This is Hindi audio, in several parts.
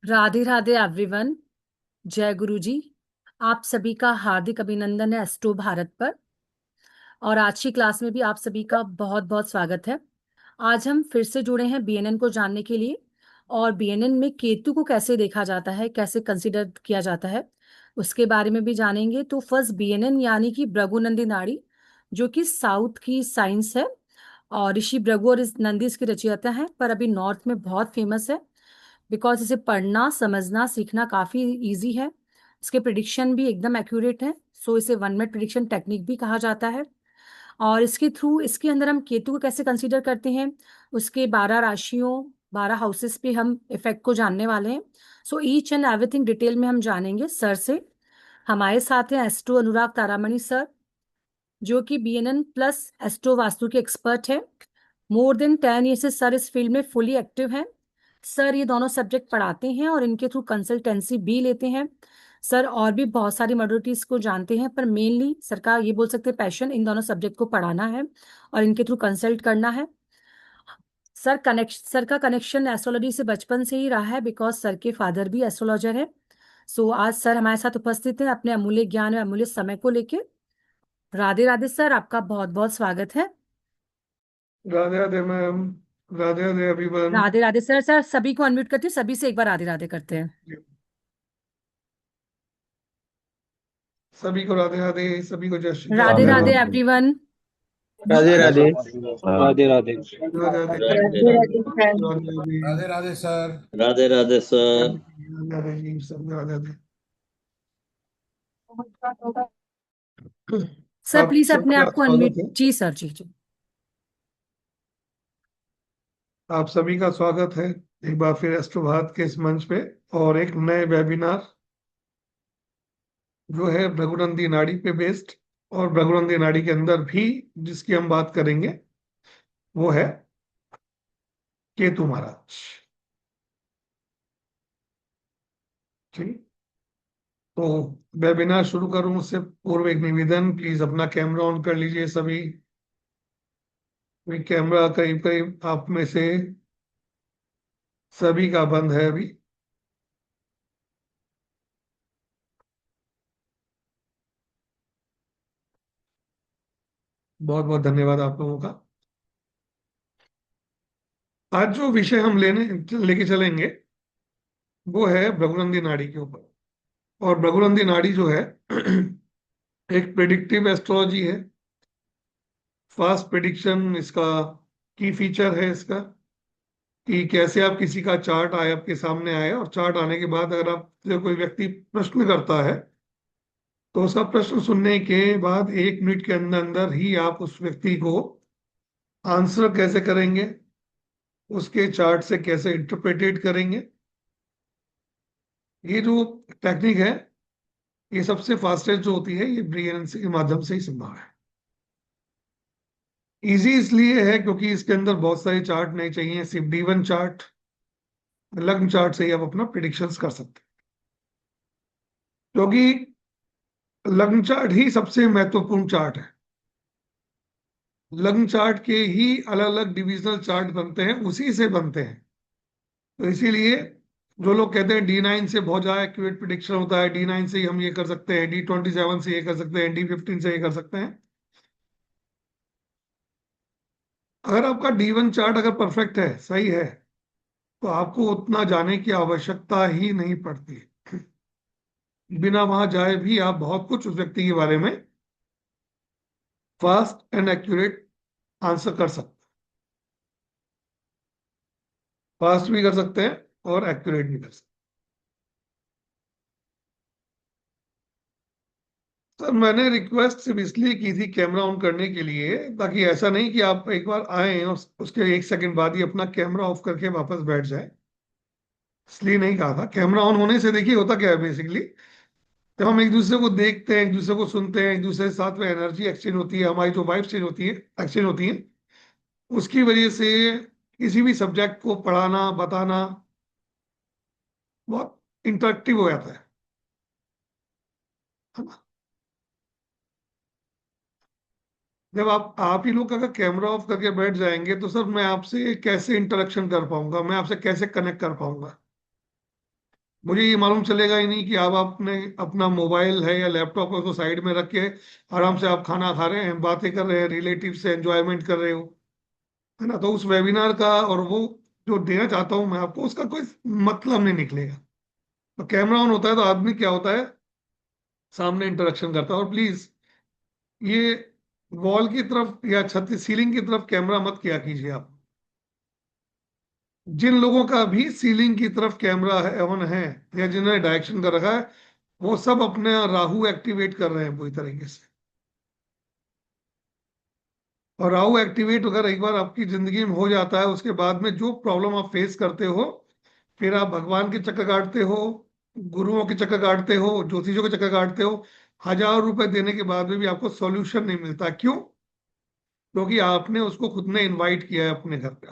राधे राधे एवरीवन। जय गुरु जी। आप सभी का हार्दिक अभिनंदन है एस्ट्रो भारत पर। और आज की क्लास में भी आप सभी का बहुत बहुत स्वागत है। आज हम फिर से जुड़े हैं बीएनएन को जानने के लिए। और बीएनएन में केतु को कैसे देखा जाता है, कैसे कंसीडर किया जाता है, उसके बारे में भी जानेंगे। तो फर्स्ट बीएनएन यानी कि भृगु नंदी नाड़ी, जो कि साउथ की साइंस है। और ऋषि भृगु और नंदी इसके रचयिता हैं, पर अभी नॉर्थ में बहुत फेमस है। बिकॉज इसे पढ़ना समझना सीखना काफी इजी है। इसके प्रिडिक्शन भी एकदम एक्यूरेट है। सो इसे वन मिनट प्रिडिक्शन टेक्निक भी कहा जाता है। और इसके थ्रू इसके अंदर हम केतु को कैसे कंसीडर करते हैं, उसके 12 राशियों 12 हाउसेस पे हम इफेक्ट को जानने वाले हैं। So each and everything detail में हम जानेंगे सर से। हमारे साथ हैं एस्ट्रो अनुराग तारामणि सर, जो कि बीएनएन प्लस एस्ट्रो वास्तु के एक्सपर्ट है। मोर देन 10 ईयर से सर इस फील्ड में फुली एक्टिव हैं। सर ये दोनों सब्जेक्ट पढ़ाते हैं और इनके थ्रू कंसल्टेंसी भी लेते हैं। सर और भी बहुत सारी मॉडलिटीज को जानते हैं, पर मेनली सर का ये बोल सकते हैं पैशन इन दोनों सब्जेक्ट को पढ़ाना है और इनके थ्रू कंसल्ट करना है। सर का कनेक्शन एस्ट्रोलॉजी से बचपन से ही रहा है, बिकॉज सर के फादर भी एस्ट्रोलॉजर है। सो आज सर हमारे साथ उपस्थित हैं अपने अमूल्य ज्ञान और अमूल्य समय को लेके। राधे राधे सर, आपका बहुत बहुत स्वागत है। Radhe Radhe ma'am. Radhe Radhe everyone. Radhe Radhe sir. Sir सभी को अनम्यूट करती हूँ, सभी से एक बार राधे राधे करते हैं। सभी को राधे राधे, सभी को जय Shri Radhe Krishna. Radhe Radhe Radhe everyone. Radhe Radhe Radhe Radhe Radhe Radhe Radhe Radhe sir. Radhe Radhe Radhe Radhe sir. Radhe Radhe sir. Radhe Radhe ji, सब राधे राधे। सर आप प्लीज अपने सबका आप को स्वागत अनम्यूट। है। जी सर, जी जी। आप सभी का स्वागत है एक बार फिर एस्ट्रो भारत के इस मंच पे, और एक नए वेबिनार जो है भृगुनंदी नाड़ी पे बेस्ड। और भृगुनंदी नाड़ी के अंदर भी जिसकी हम बात करेंगे वो है केतु महाराज। ठीक, तो वेबिनार शुरू करूं उससे पूर्व एक निवेदन, प्लीज अपना कैमरा ऑन कर लीजिए सभी। कैमरा करीब करीब आप में से सभी का बंद है अभी। बहुत बहुत धन्यवाद आप लोगों का। आज जो विषय हम लेके चलेंगे वो है भृगुनंदी नाड़ी के ऊपर। और भृगुनंदी नाड़ी जो है एक प्रिडिक्टिव एस्ट्रोलॉजी है। फास्ट प्रिडिक्शन इसका की फीचर है इसका, कि कैसे आप किसी का चार्ट आए आपके सामने आए, और चार्ट आने के बाद अगर आपसे कोई व्यक्ति प्रश्न करता है तो उसका प्रश्न सुनने के बाद 1 मिनट के अंदर अंदर ही आप उस व्यक्ति को आंसर कैसे करेंगे, उसके चार्ट से कैसे इंटरप्रेटेट करेंगे। ये जो टेक्निक है ये सबसे फास्टेस्ट जो होती है ये ब्रिलियंस के माध्यम से ही संभव है। इजी इसलिए है क्योंकि इसके अंदर बहुत सारे चार्ट नहीं चाहिए, सिर्फ D1 चार्ट, लग्न चार्ट से ही आप अपना प्रिडिक्शंस कर सकते हैं। क्योंकि लग्न चार्ट ही सबसे महत्वपूर्ण चार्ट है। लग्न चार्ट के ही अलग अलग डिविजनल चार्ट बनते हैं, उसी से बनते हैं। तो इसीलिए जो लोग कहते हैं D9 से बहुत ज्यादा एक्यूरेट प्रिडिक्शन होता है, D9 से ही हम ये कर सकते हैं, D27 से ये कर सकते हैं, D15 से ये कर सकते हैं। अगर आपका D1 चार्ट अगर परफेक्ट है, सही है, तो आपको उतना जाने की आवश्यकता ही नहीं पड़ती। बिना वहां जाए भी आप बहुत कुछ उस व्यक्ति के बारे में फास्ट एंड एक्यूरेट आंसर कर सकते हैं। फास्ट भी कर सकते हैं और एक्यूरेट भी कर सकते हैं। सर मैंने रिक्वेस्ट सिर्फ इसलिए की थी कैमरा ऑन करने के लिए, ताकि ऐसा नहीं कि आप एक बार आए और उसके 1 सेकंड बाद ही अपना कैमरा ऑफ करके वापस बैठ जाए। इसलिए नहीं कहा था। कैमरा ऑन होने से देखिए होता क्या है बेसिकली, जब हम एक दूसरे को देखते हैं, एक दूसरे को सुनते हैं, एक दूसरे के साथ में एनर्जी एक्सचेंज होती है, हमारी जो वाइब एक्सचेंज होती है, उसकी वजह से किसी भी सब्जेक्ट को पढ़ाना बताना बहुत इंटरेक्टिव हो जाता है ना। जब आप ही लोग अगर कैमरा ऑफ करके बैठ जाएंगे तो सर मैं आपसे कैसे इंटरेक्शन कर पाऊंगा, मैं आपसे कैसे कनेक्ट कर पाऊंगा। मुझे ये मालूम चलेगा ही नहीं कि आप आपने अपना मोबाइल है या लैपटॉप है उसको साइड में रख के आराम से आप खाना खा रहे हैं, बातें कर रहे हैं, रिलेटिव से एंजॉयमेंट कर रहे हो, है ना। तो उस वेबिनार का और वो जो देना चाहता हूं मैं आपको, उसका कोई मतलब नहीं निकलेगा। तो कैमरा ऑन होता है तो आदमी क्या होता है, सामने इंटरेक्शन करता है। और प्लीज ये वॉल की तरफ या छत सीलिंग की तरफ कैमरा मत किया कीजिए आप। जिन लोगों का भी सीलिंग की तरफ कैमरा है ऑन है या जिन्होंने डायरेक्शन कर रखा है, वो सब अपने राहु एक्टिवेट कर रहे हैं पूरी तरीके से। और राहु एक्टिवेट अगर एक बार आपकी जिंदगी में हो जाता है, उसके बाद में जो प्रॉब्लम आप फेस करते हो, फिर आप भगवान के चक्कर काटते हो, गुरुओं के चक्कर काटते हो, ज्योतिषियों के चक्कर काटते हो, 1,000 रुपए देने के बाद में भी आपको सॉल्यूशन नहीं मिलता। क्यों? क्योंकि आपने उसको खुद ने इनवाइट किया है अपने घर पे।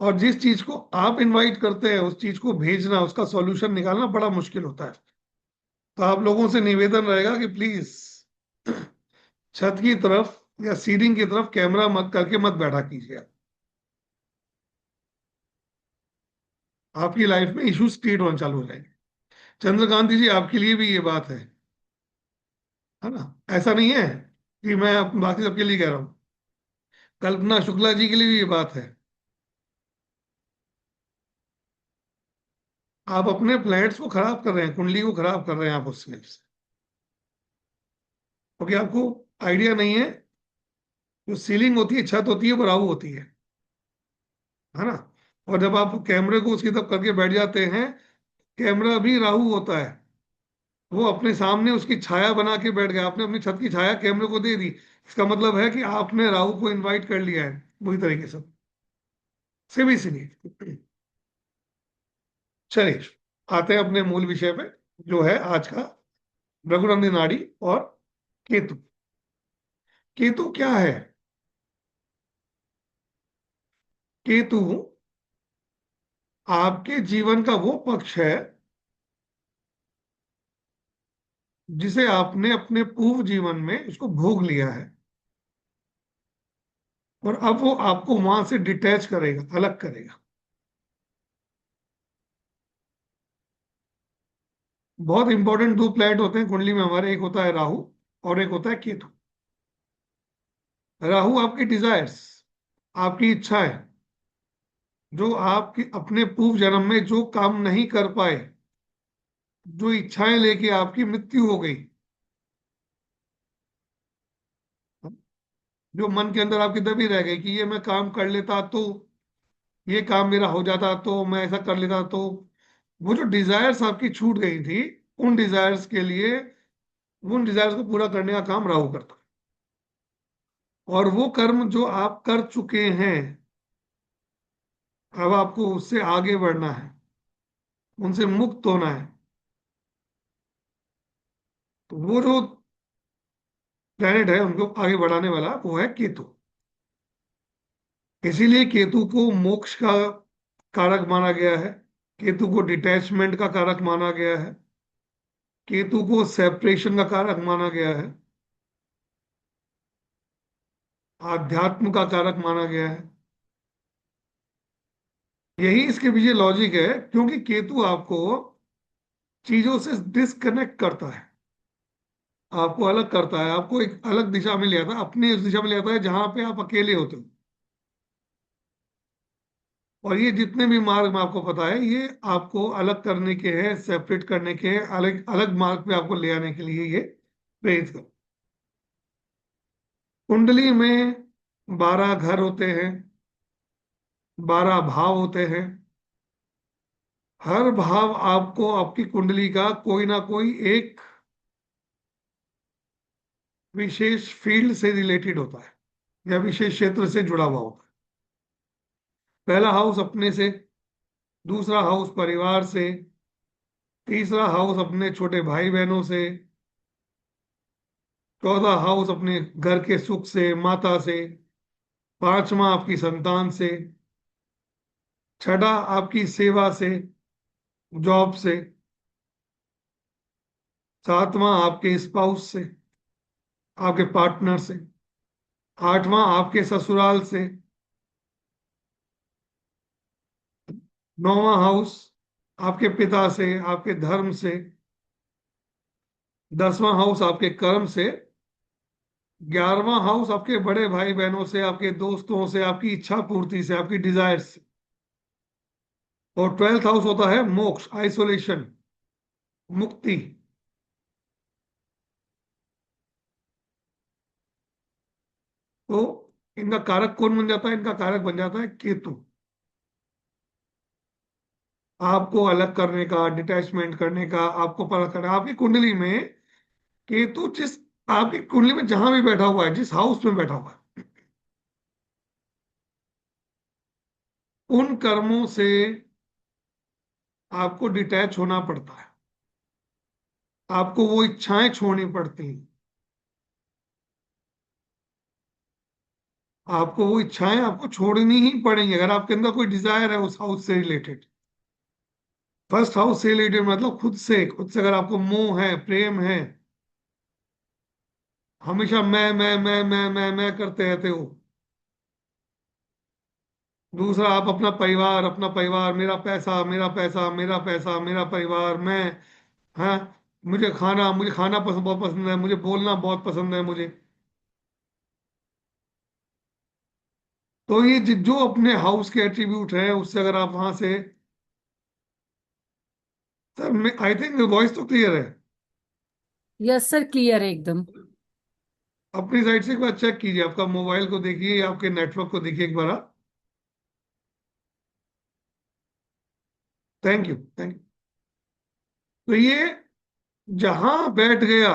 और जिस चीज को आप इनवाइट करते हैं, उस चीज को भेजना, उसका सॉल्यूशन निकालना बड़ा मुश्किल होता है। तो आप लोगों से निवेदन रहेगा कि प्लीज छत की तरफ या सीलिंग की तरफ कैमरा मत करके मत बैठा कीजिए। आपकी लाइफ में इश्यूज क्रिएट होना चालू हो जाएंगे। चंद्रकांति जी, आपके लिए भी ये बात है ना। ऐसा नहीं है कि मैं बाकी सबके लिए कह रहा हूं। कल्पना शुक्ला जी के लिए भी ये बात है। आप अपने प्लैनेट्स को खराब कर रहे हैं, कुंडली को खराब कर रहे हैं आप उससे, क्योंकि आपको आइडिया नहीं है। जो सीलिंग होती है, छत होती है, वो राहु होती है ना। और जब आप कैमरे को उसकी तरफ करके बैठ जाते हैं, कैमरा भी राहु होता है। वो अपने सामने उसकी छाया बना के बैठ गया, आपने अपनी छत की छाया कैमरे को दे दी। इसका मतलब है कि आपने राहु को इनवाइट कर लिया है पूरी तरीके से भी इसलिए। चलिए, आते हैं अपने मूल विषय पे, जो है आज का भृगुनंदी नाड़ी और केतु। केतु क्या है? केतु आपके जीवन का वो पक्ष है जिसे आपने अपने पूर्व जीवन में उसको भोग लिया है, और अब वो आपको वहां से डिटैच करेगा, अलग करेगा। बहुत इंपॉर्टेंट दो प्लैनेट होते हैं कुंडली में हमारे, एक होता है राहु और एक होता है केतु। राहु आपकी डिजायर्स, आपकी इच्छाएं, जो आपकी अपने पूर्व जन्म में जो काम नहीं कर पाए, जो इच्छाएं लेके आपकी मृत्यु हो गई, जो मन के अंदर आपकी दबी रह गई कि ये मैं काम कर लेता तो, ये काम मेरा हो जाता तो, मैं ऐसा कर लेता तो। वो जो डिजायर्स आपकी छूट गई थी, उन डिजायर्स के लिए, उन डिजायर्स को पूरा करने का काम राहु करता है। और वो कर्म जो आप कर चुके हैं, अब आपको उससे आगे बढ़ना है, उनसे मुक्त होना है। तो वो जो प्लेनेट है उनको आगे बढ़ाने वाला वो है केतु। इसीलिए केतु को मोक्ष का कारक माना गया है, केतु को डिटैचमेंट का कारक माना गया है, केतु को सेपरेशन का कारक माना गया है, आध्यात्म का कारक माना गया है। यही इसके पीछे लॉजिक है, क्योंकि केतु आपको चीजों से डिस्कनेक्ट करता है, आपको अलग करता है, आपको एक अलग दिशा में ले आता है, अपनी उस दिशा में ले आता है जहां पे आप अकेले होते हो। और ये जितने भी मार्ग में आपको पता है, ये आपको अलग करने के हैं, सेपरेट करने के हैं, अलग अलग मार्ग पे आपको ले आने के लिए ये प्रेरित कर। कुंडली में 12 घर होते हैं, 12 भाव होते हैं। हर भाव आपको आपकी कुंडली का कोई ना कोई एक विशेष फील्ड से रिलेटेड होता है या विशेष क्षेत्र से जुड़ा हुआ होता है। पहला हाउस अपने से, दूसरा हाउस परिवार से, तीसरा हाउस अपने छोटे भाई बहनों से, चौथा हाउस अपने घर के सुख से, माता से, पांचवा आपकी संतान से, छठा आपकी सेवा से, जॉब से, सातवां आपके स्पाउस से, आपके पार्टनर से, आठवां आपके ससुराल से, 9वां हाउस आपके पिता से, आपके धर्म से। 10वां हाउस आपके कर्म से। 11वां हाउस आपके बड़े भाई बहनों से, आपके दोस्तों से, आपकी इच्छा पूर्ति से, आपकी डिजायर से। और 12th हाउस होता है मोक्ष, आइसोलेशन, मुक्ति। तो इनका कारक कौन बन जाता है? इनका कारक बन जाता है केतु। आपको अलग करने का, डिटैचमेंट करने का, आपको परख करना। आपकी कुंडली में केतु जिस, आपकी कुंडली में जहां भी बैठा हुआ है, जिस हाउस में बैठा हुआ है, उन कर्मों से आपको डिटैच होना पड़ता है। आपको वो इच्छाएं छोड़नी पड़ती हैं। आपको वो इच्छाएं आपको छोड़नी ही पड़ेंगी अगर आपके अंदर कोई डिजायर है उस हाउस से रिलेटेड। फर्स्ट हाउस से रिलेटेड मतलब खुद से अगर आपको मोह है, प्रेम है, हमेशा मैं करते रहते हो। दूसरा, आप अपना परिवार, मेरा पैसा, मेरा पैसा, मेरा पैसा, मेरा परिवार, मैं। हाँ, मुझे खाना पसंद, बहुत पसंद है, मुझे बोलना बहुत पसंद है मुझे। तो ये जो अपने हाउस के एट्रीब्यूट हैं, उससे अगर आप वहां से, सर आई थिंक वॉइस तो क्लियर है। यस सर, क्लियर है एकदम। अपनी साइड से एक बार चेक कीजिए, आपका मोबाइल को देखिए या आपके नेटवर्क को देखिए एक बार आप। Thank you, thank you. तो ये जहां बैठ गया,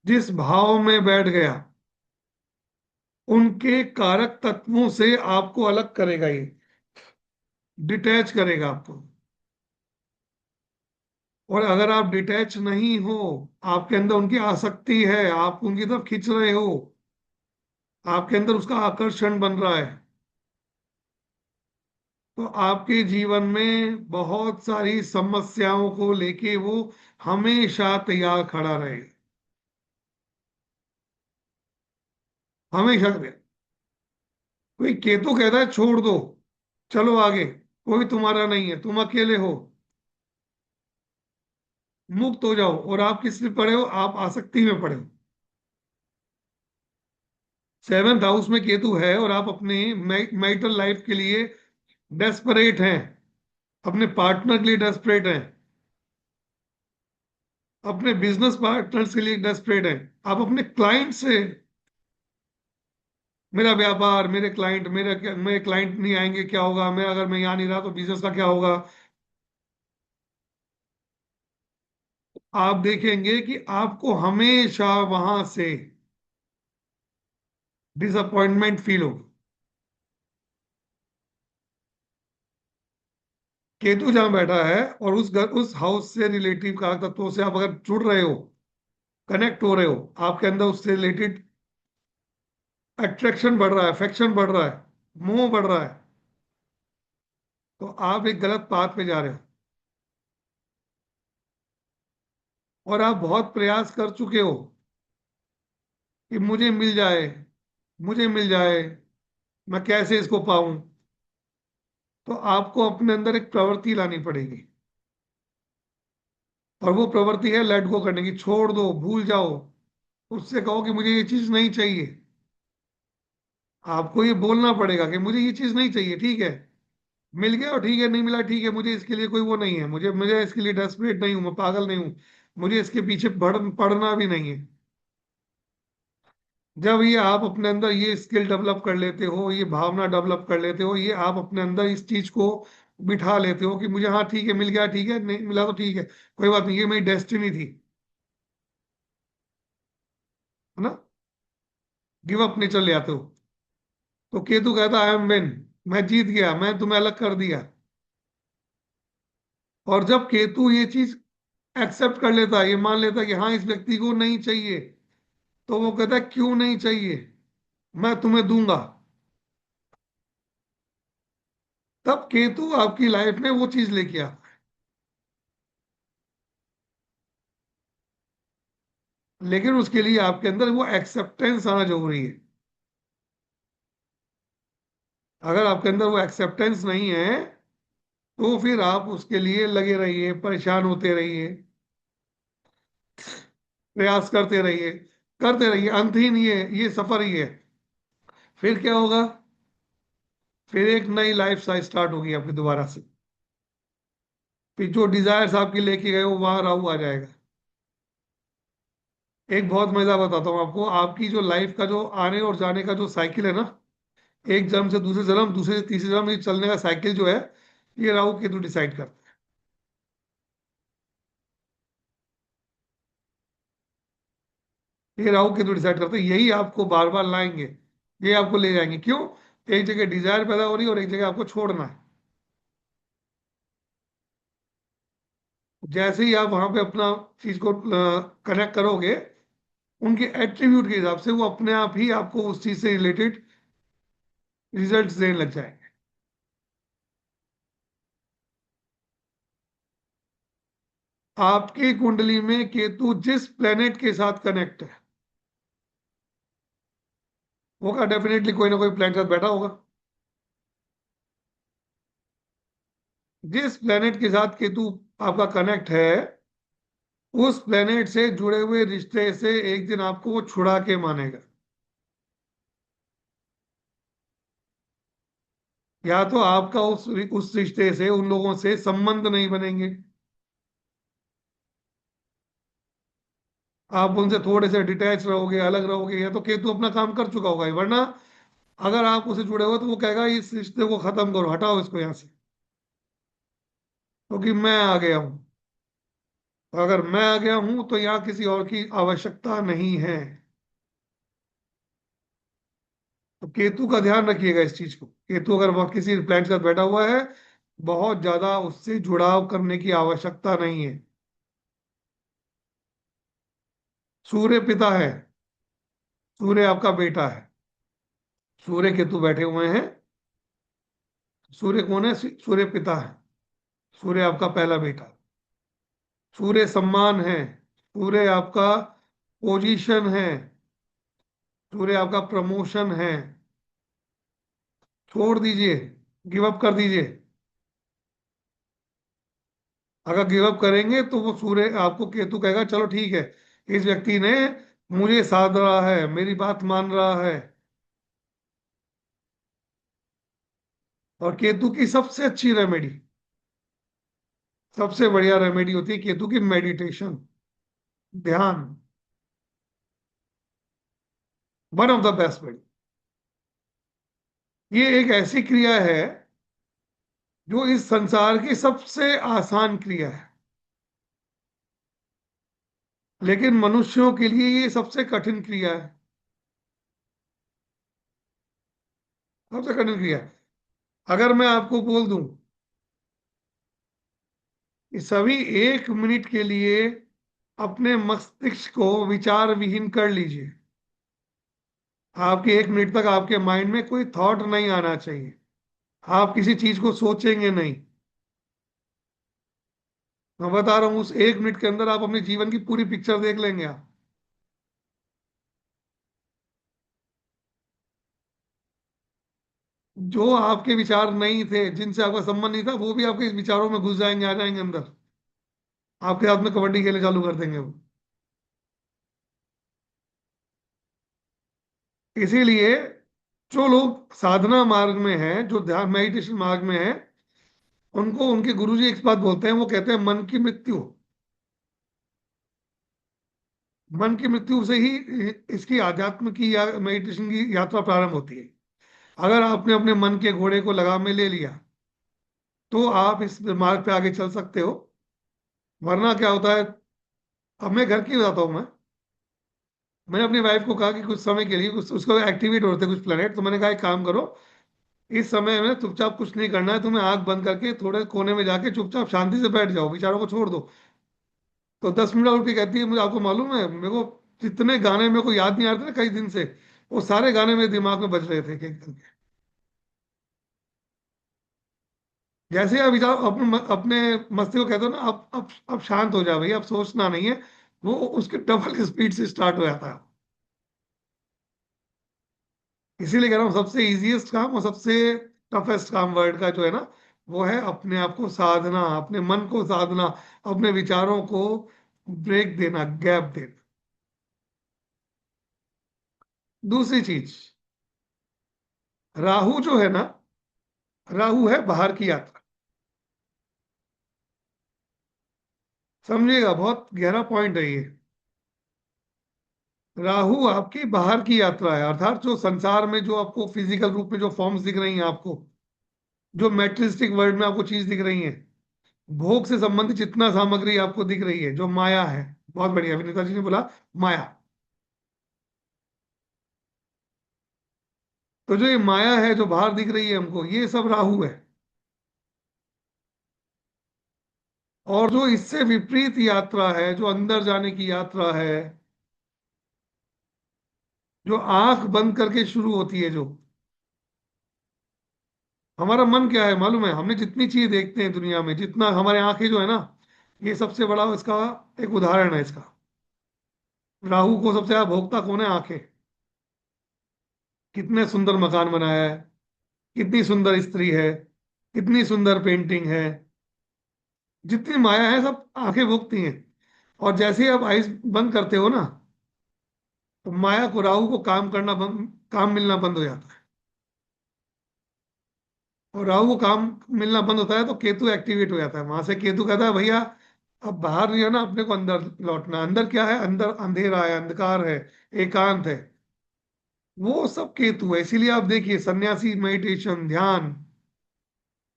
जिस भाव में बैठ गया, उनके कारक तत्वों से आपको अलग करेगा ये, डिटैच करेगा आपको। और अगर आप डिटैच नहीं हो, आपके अंदर उनकी आसक्ति है, आप उनकी तरफ खींच रहे हो, आपके अंदर उसका आकर्षण बन रहा है, तो आपके जीवन में बहुत सारी समस्याओं को लेके वो हमेशा तैयार खड़ा रहेगा। हमेशा तैयार। कोई केतु कहता है छोड़ दो, चलो आगे, कोई तुम्हारा नहीं है, तुम अकेले हो, मुक्त हो जाओ। और आप किस में पड़े हो? आप आसक्ति में पड़े हो। 7th हाउस में केतु है और आप अपने मैरिटल लाइफ के लिए डेस्परेट हैं, अपने पार्टनर के लिए डेस्परेट हैं, अपने बिजनेस पार्टनर्स के लिए डेस्परेट हैं, आप अपने क्लाइंट से, मेरा व्यापार, मेरे क्लाइंट नहीं आएंगे क्या होगा, मैं अगर मैं यहाँ नहीं रहा तो बिजनेस का क्या होगा। आप देखेंगे कि आपको हमेशा वहां से डिसअपॉइंटमेंट फील होगी। केतु जहां बैठा है और उस हाउस से रिलेटिव कारक तत्वों से आप अगर जुड़ रहे हो, कनेक्ट हो रहे हो, आपके अंदर उससे रिलेटेड अट्रैक्शन बढ़ रहा है, अफेक्शन बढ़ रहा है, मोह बढ़ रहा है, तो आप एक गलत पाथ पे जा रहे हो। और आप बहुत प्रयास कर चुके हो कि मुझे मिल जाए, मुझे मिल जाए, मैं कैसे इसको पाऊं। तो आपको अपने अंदर एक प्रवृत्ति लानी पड़ेगी। और वो प्रवृत्ति है लेट गो करने की, छोड़ दो, भूल जाओ। उससे कहो कि मुझे ये चीज नहीं चाहिए। आपको ये बोलना पड़ेगा कि मुझे ये चीज नहीं चाहिए, ठीक है, मिल गया और ठीक है, नहीं मिला ठीक है, मुझे इसके लिए कोई वो नहीं है, मुझे मुझे इसके लिए डेस्परेट नहीं हूं, मैं पागल नहीं हूं, मुझे इसके पीछे पड़ना भी नहीं है। जब ये आप अपने अंदर ये स्किल डेवलप कर लेते हो, ये भावना डेवलप कर लेते हो, ये आप अपने अंदर इस चीज को बिठा लेते हो कि मुझे, हाँ ठीक है, मिल गया ठीक है, नहीं मिला तो ठीक है, कोई बात नहीं, ये मेरी डेस्टिनी थी, है ना, गिव अप नेचर ले आते हो। तो केतु कहता आई एम विन, मैं जीत गया, मैं तुम्हें अलग कर दिया। और जब केतु ये चीज एक्सेप्ट कर लेता है, ये मान लेता है कि हाँ इस व्यक्ति को नहीं चाहिए, तो वो कहता है क्यों नहीं चाहिए, मैं तुम्हें दूंगा। तब केतु आपकी लाइफ में वो चीज लेके आता है। लेकिन उसके लिए आपके अंदर वो एक्सेप्टेंस आना जरूरी है। अगर आपके अंदर वो एक्सेप्टेंस नहीं है, तो फिर आप उसके लिए लगे रहिए, परेशान होते रहिए, प्रयास करते रहिए, अंत ही नहीं है, ये सफर ही है। फिर क्या होगा? फिर एक नई लाइफ स्टार्ट होगी आपकी दोबारा से। फिर जो डिजायर्स आपकी लेके गए वो वहां राहु आ जाएगा। एक बहुत मजा बताता हूँ आपको, आपकी जो लाइफ का जो आने और जाने का जो साइकिल है ना, एक जन्म से दूसरे जन्म, दूसरे से तीसरे जन्म, ये चलने का साइकिल जो है, ये राहु केतु डिसाइड करता है। ये राहु केतु डिसाइड करते हैं, यही आपको बार बार लाएंगे, ये आपको ले जाएंगे। क्यों? एक जगह डिजायर पैदा हो रही है और एक जगह आपको छोड़ना है। जैसे ही आप वहां पे अपना चीज को कनेक्ट करोगे, उनके एट्रीब्यूट के हिसाब से वो अपने आप ही आपको उस चीज से रिलेटेड रिजल्ट देने लग जाएंगे। आपकी कुंडली में केतु जिस प्लेनेट के साथ कनेक्ट है, होगा डेफिनेटली कोई ना कोई प्लेनेट साथ बैठा होगा। जिस प्लेनेट के साथ केतु आपका कनेक्ट है, उस प्लेनेट से जुड़े हुए रिश्ते से एक दिन आपको वो छुड़ा के मानेगा। या तो आपका उस रिश्ते से, उन लोगों से संबंध नहीं बनेंगे, आप उनसे थोड़े से डिटैच रहोगे, अलग रहोगे, या तो केतु अपना काम कर चुका होगा। वरना अगर आप उसे जुड़े हो तो वो कहेगा इस रिश्ते को खत्म करो, हटाओ इसको यहाँ से, क्योंकि मैं आ गया हूं। तो अगर मैं आ गया हूं तो यहाँ किसी और की आवश्यकता नहीं है। तो केतु का ध्यान रखिएगा इस चीज को। केतु अगर वह किसी प्लैनेट के साथ बैठा हुआ है, बहुत ज्यादा उससे जुड़ाव करने की आवश्यकता नहीं है। सूर्य पिता है, सूर्य आपका बेटा है। सूर्य केतु बैठे हुए हैं। सूर्य कौन है? सूर्य पिता है। सूर्य आपका पहला बेटा। सूर्य सम्मान है। सूर्य आपका पोजीशन है। सूर्य आपका प्रमोशन है। छोड़ दीजिए, गिव अप कर दीजिए। अगर गिव अप करेंगे तो वो सूर्य आपको, केतु कहेगा चलो ठीक है, इस व्यक्ति ने मुझे साध रहा है, मेरी बात मान रहा है। और केतु की सबसे अच्छी रेमेडी, सबसे बढ़िया रेमेडी होती है केतु की मेडिटेशन, ध्यान। वन ऑफ द बेस्ट मेडी। ये एक ऐसी क्रिया है जो इस संसार की सबसे आसान क्रिया है, लेकिन मनुष्यों के लिए ये सबसे कठिन क्रिया है। सबसे कठिन क्रिया है। अगर मैं आपको बोल दूं कि सभी 1 मिनट के लिए अपने मस्तिष्क को विचार विहीन कर लीजिए, आपके 1 मिनट तक आपके माइंड में कोई थॉट नहीं आना चाहिए, आप किसी चीज को सोचेंगे नहीं। मैं बता रहा हूं, उस 1 मिनट के अंदर आप अपने जीवन की पूरी पिक्चर देख लेंगे आप। जो आपके विचार नहीं थे, जिनसे आपका संबंध नहीं था, वो भी आपके विचारों में घुस जाएंगे, आ जाएंगे अंदर, आपके हाथ में कबड्डी खेलने चालू कर देंगे वो। इसीलिए जो लोग साधना मार्ग में हैं, जो ध्यान मेडिटेशन मार्ग में हैं, उनको उनके गुरुजी एक बात बोलते हैं, वो कहते हैं मन की मृत्यु। मन की मृत्यु से ही इसकी आध्यात्म की या मेडिटेशन की यात्रा प्रारंभ होती है। अगर आपने अपने मन के घोड़े को लगाम में ले लिया तो आप इस मार्ग पे आगे चल सकते हो। वरना क्या होता है, अब मैं घर की बताता हूँ। मैंने अपनी वाइफ को कहा कि कुछ समय के लिए उसको एक्टिवेट होते कुछ प्लेनेट, तो मैंने कहा एक काम करो, इस समय में चुपचाप कुछ नहीं करना है, तुम्हें आंख बंद करके थोड़े कोने में जाके चुपचाप शांति से बैठ जाओ, विचारों को छोड़ दो। तो 10 मिनट उठ के कहती है, मुझे आपको मालूम है, मेरे को जितने गाने मेरे को याद नहीं आ रहे थे ना कई दिन से, वो सारे गाने मेरे दिमाग में बज रहे थे एक एक करके। जैसे आप विचार अपने मस्तिष्क को कहते हो ना, अब शांत हो जाओ भाई, अब सोचना नहीं है, वो उसके डबल स्पीड से स्टार्ट हो जाता है। इसीलिए कह रहा हूँ, सबसे इजीएस्ट काम और सबसे टफेस्ट काम वर्ल्ड का जो है ना, वो है अपने आप को साधना, अपने मन को साधना, अपने विचारों को ब्रेक देना, गैप देना। दूसरी चीज, राहु जो है ना, राहु है बाहर की यात्रा। समझिएगा, बहुत गहरा पॉइंट है ये। राहु आपकी बाहर की यात्रा है, अर्थात जो संसार में जो आपको फिजिकल रूप में जो फॉर्म्स दिख रही हैं, आपको जो मैटेरियलिस्टिक वर्ल्ड में आपको चीज दिख रही है, भोग से संबंधित जितना सामग्री आपको दिख रही है, जो माया है। बहुत बढ़िया विनीता जी ने बोला, माया। तो जो ये माया है जो बाहर दिख रही है हमको, ये सब राहु है। और जो इससे विपरीत यात्रा है, जो अंदर जाने की यात्रा है, जो आंख बंद करके शुरू होती है, जो हमारा मन क्या है मालूम है, हमने जितनी चीज देखते हैं दुनिया में, जितना हमारे आंखें जो है ना, ये सबसे बड़ा इसका एक उदाहरण है इसका। राहु को सबसे ज्यादा भोगता कौन है? आंखें। कितने सुंदर मकान बनाया है, कितनी सुंदर स्त्री है, कितनी सुंदर पेंटिंग है, जितनी माया है सब आंखें भोगती हैं। और जैसे ही आप आइज बंद करते हो ना, तो माया को, राहु को काम करना बंद, काम मिलना बंद हो जाता है। और राहु को काम मिलना बंद होता है तो केतु एक्टिवेट हो जाता है। वहां से केतु कहता है भैया अब बाहर नहीं है ना, अपने को अंदर लौटना। अंदर क्या है? अंदर अंधेरा है, अंधकार है, एकांत है। वो सब केतु है। इसीलिए आप देखिए, सन्यासी मेडिटेशन, ध्यान,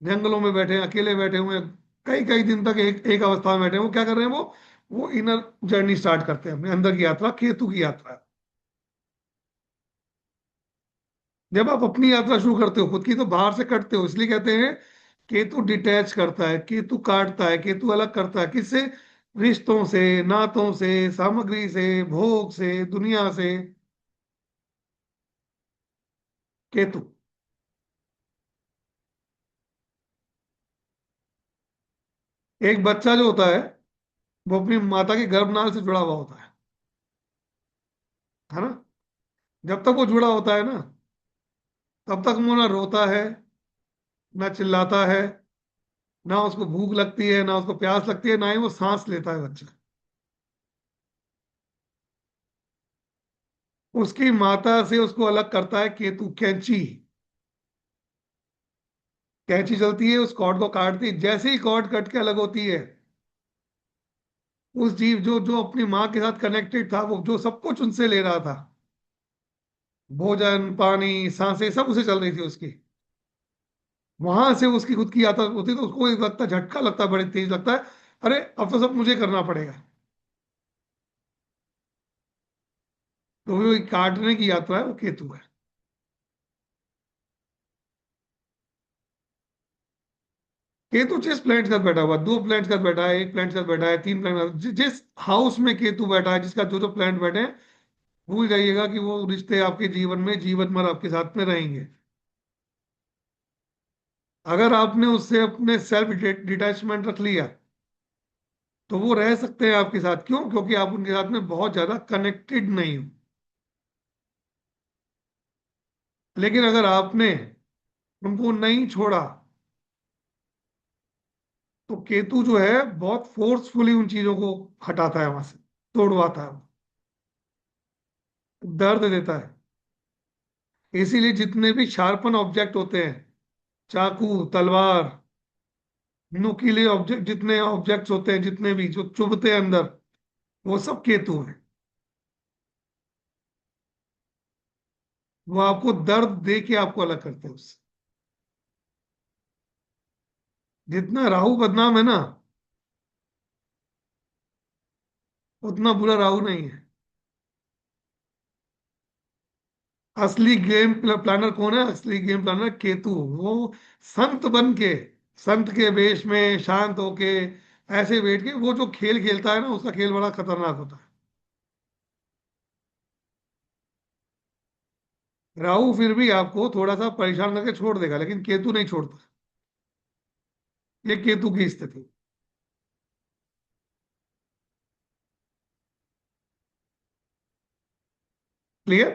जंगलों में बैठे हैं, अकेले बैठे हुए हैं, कई कई दिन तक एक एक अवस्था में बैठे हैं, वो क्या कर रहे हैं? वो इनर जर्नी स्टार्ट करते हैं, अपने अंदर की यात्रा, केतु की यात्रा है। जब आप अपनी यात्रा शुरू करते हो खुद की, तो बाहर से कटते हो। इसलिए कहते हैं केतु डिटैच करता है, केतु काटता है, केतु अलग करता है। किससे? रिश्तों से, नातों से, सामग्री से, भोग से, दुनिया से। केतु। एक बच्चा जो होता है, वो अपनी माता के गर्भनाल से जुड़ा हुआ होता है ना? जब तक वो जुड़ा होता है ना, तब तक वो ना रोता है, ना चिल्लाता है, ना उसको भूख लगती है, ना उसको प्यास लगती है, ना ही वो सांस लेता है बच्चा। उसकी माता से उसको अलग करता है केतु, कैंची। कैंची चलती है, उस कॉर्ड को काटती है। जैसे ही कॉर्ड कट के अलग होती है, उस जीव जो जो अपनी माँ के साथ कनेक्टेड था, वो जो सब कुछ उनसे ले रहा था, भोजन, पानी, सांसें, सब उसे चल रही थी उसकी, वहां से उसकी खुद की यात्रा होती, तो उसको एक लगता, झटका लगता है, बड़े तेज लगता है, अरे अब तो सब मुझे करना पड़ेगा। तो वो काटने की यात्रा है, वो केतु है। केतु जिस प्लैनेट के साथ बैठा हुआ, दो प्लैनेट के साथ बैठा है, एक प्लैनेट के साथ बैठा है, तीन प्लैनेट, जिस हाउस में केतु बैठा है, जिसका जो जो प्लैनेट बैठे हैं, भूल जाइएगा कि वो रिश्ते आपके जीवन में जीवन भर आपके साथ में रहेंगे। अगर आपने उससे अपने सेल्फ डिटैचमेंट रख लिया, तो वो रह सकते हैं आपके साथ। क्यों? क्योंकि आप उनके साथ में बहुत ज्यादा कनेक्टेड नहीं हो। लेकिन अगर आपने उनको नहीं छोड़ा, तो केतु जो है बहुत फोर्सफुली उन चीजों को हटाता है वहां से, तोड़वाता है, दर्द देता है। इसीलिए जितने भी शार्पन ऑब्जेक्ट होते हैं, चाकू, तलवार, नुकीले ऑब्जेक्ट, जितने ऑब्जेक्ट्स होते हैं, जितने भी जो चुभते हैं अंदर, वो सब केतु हैं। वो आपको दर्द दे के आपको अलग करते हैं उससे। जितना राहु बदनाम है ना, उतना बुरा राहु नहीं है। असली गेम प्लानर कौन है? असली गेम प्लानर केतु। वो संत बन के, संत के वेश में शांत होके, ऐसे बैठ के वो जो खेल खेलता है ना, उसका खेल बड़ा खतरनाक होता है। राहु फिर भी आपको थोड़ा सा परेशान करके छोड़ देगा, लेकिन केतु नहीं छोड़ता। ये केतु की स्थिति। क्लियर?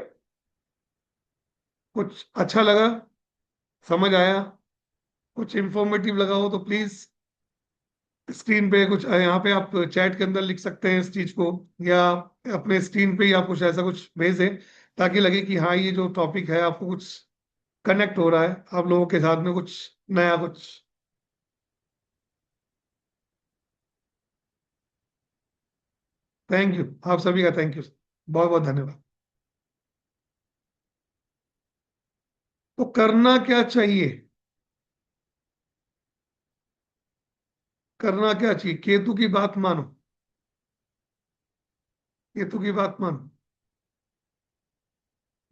कुछ अच्छा लगा? समझ आया? कुछ इंफॉर्मेटिव लगा हो तो प्लीज स्क्रीन पे कुछ यहाँ पे आप चैट के अंदर लिख सकते हैं इस चीज को, या अपने स्क्रीन पे ही आप कुछ ऐसा कुछ भेज दें ताकि लगे कि हाँ ये जो टॉपिक है आपको कुछ कनेक्ट हो रहा है आप लोगों के साथ में, कुछ नया कुछ। थैंक यू, आप सभी का थैंक यू, बहुत बहुत धन्यवाद। तो करना क्या चाहिए, करना क्या चाहिए, केतु की बात मानो, केतु की बात मानो।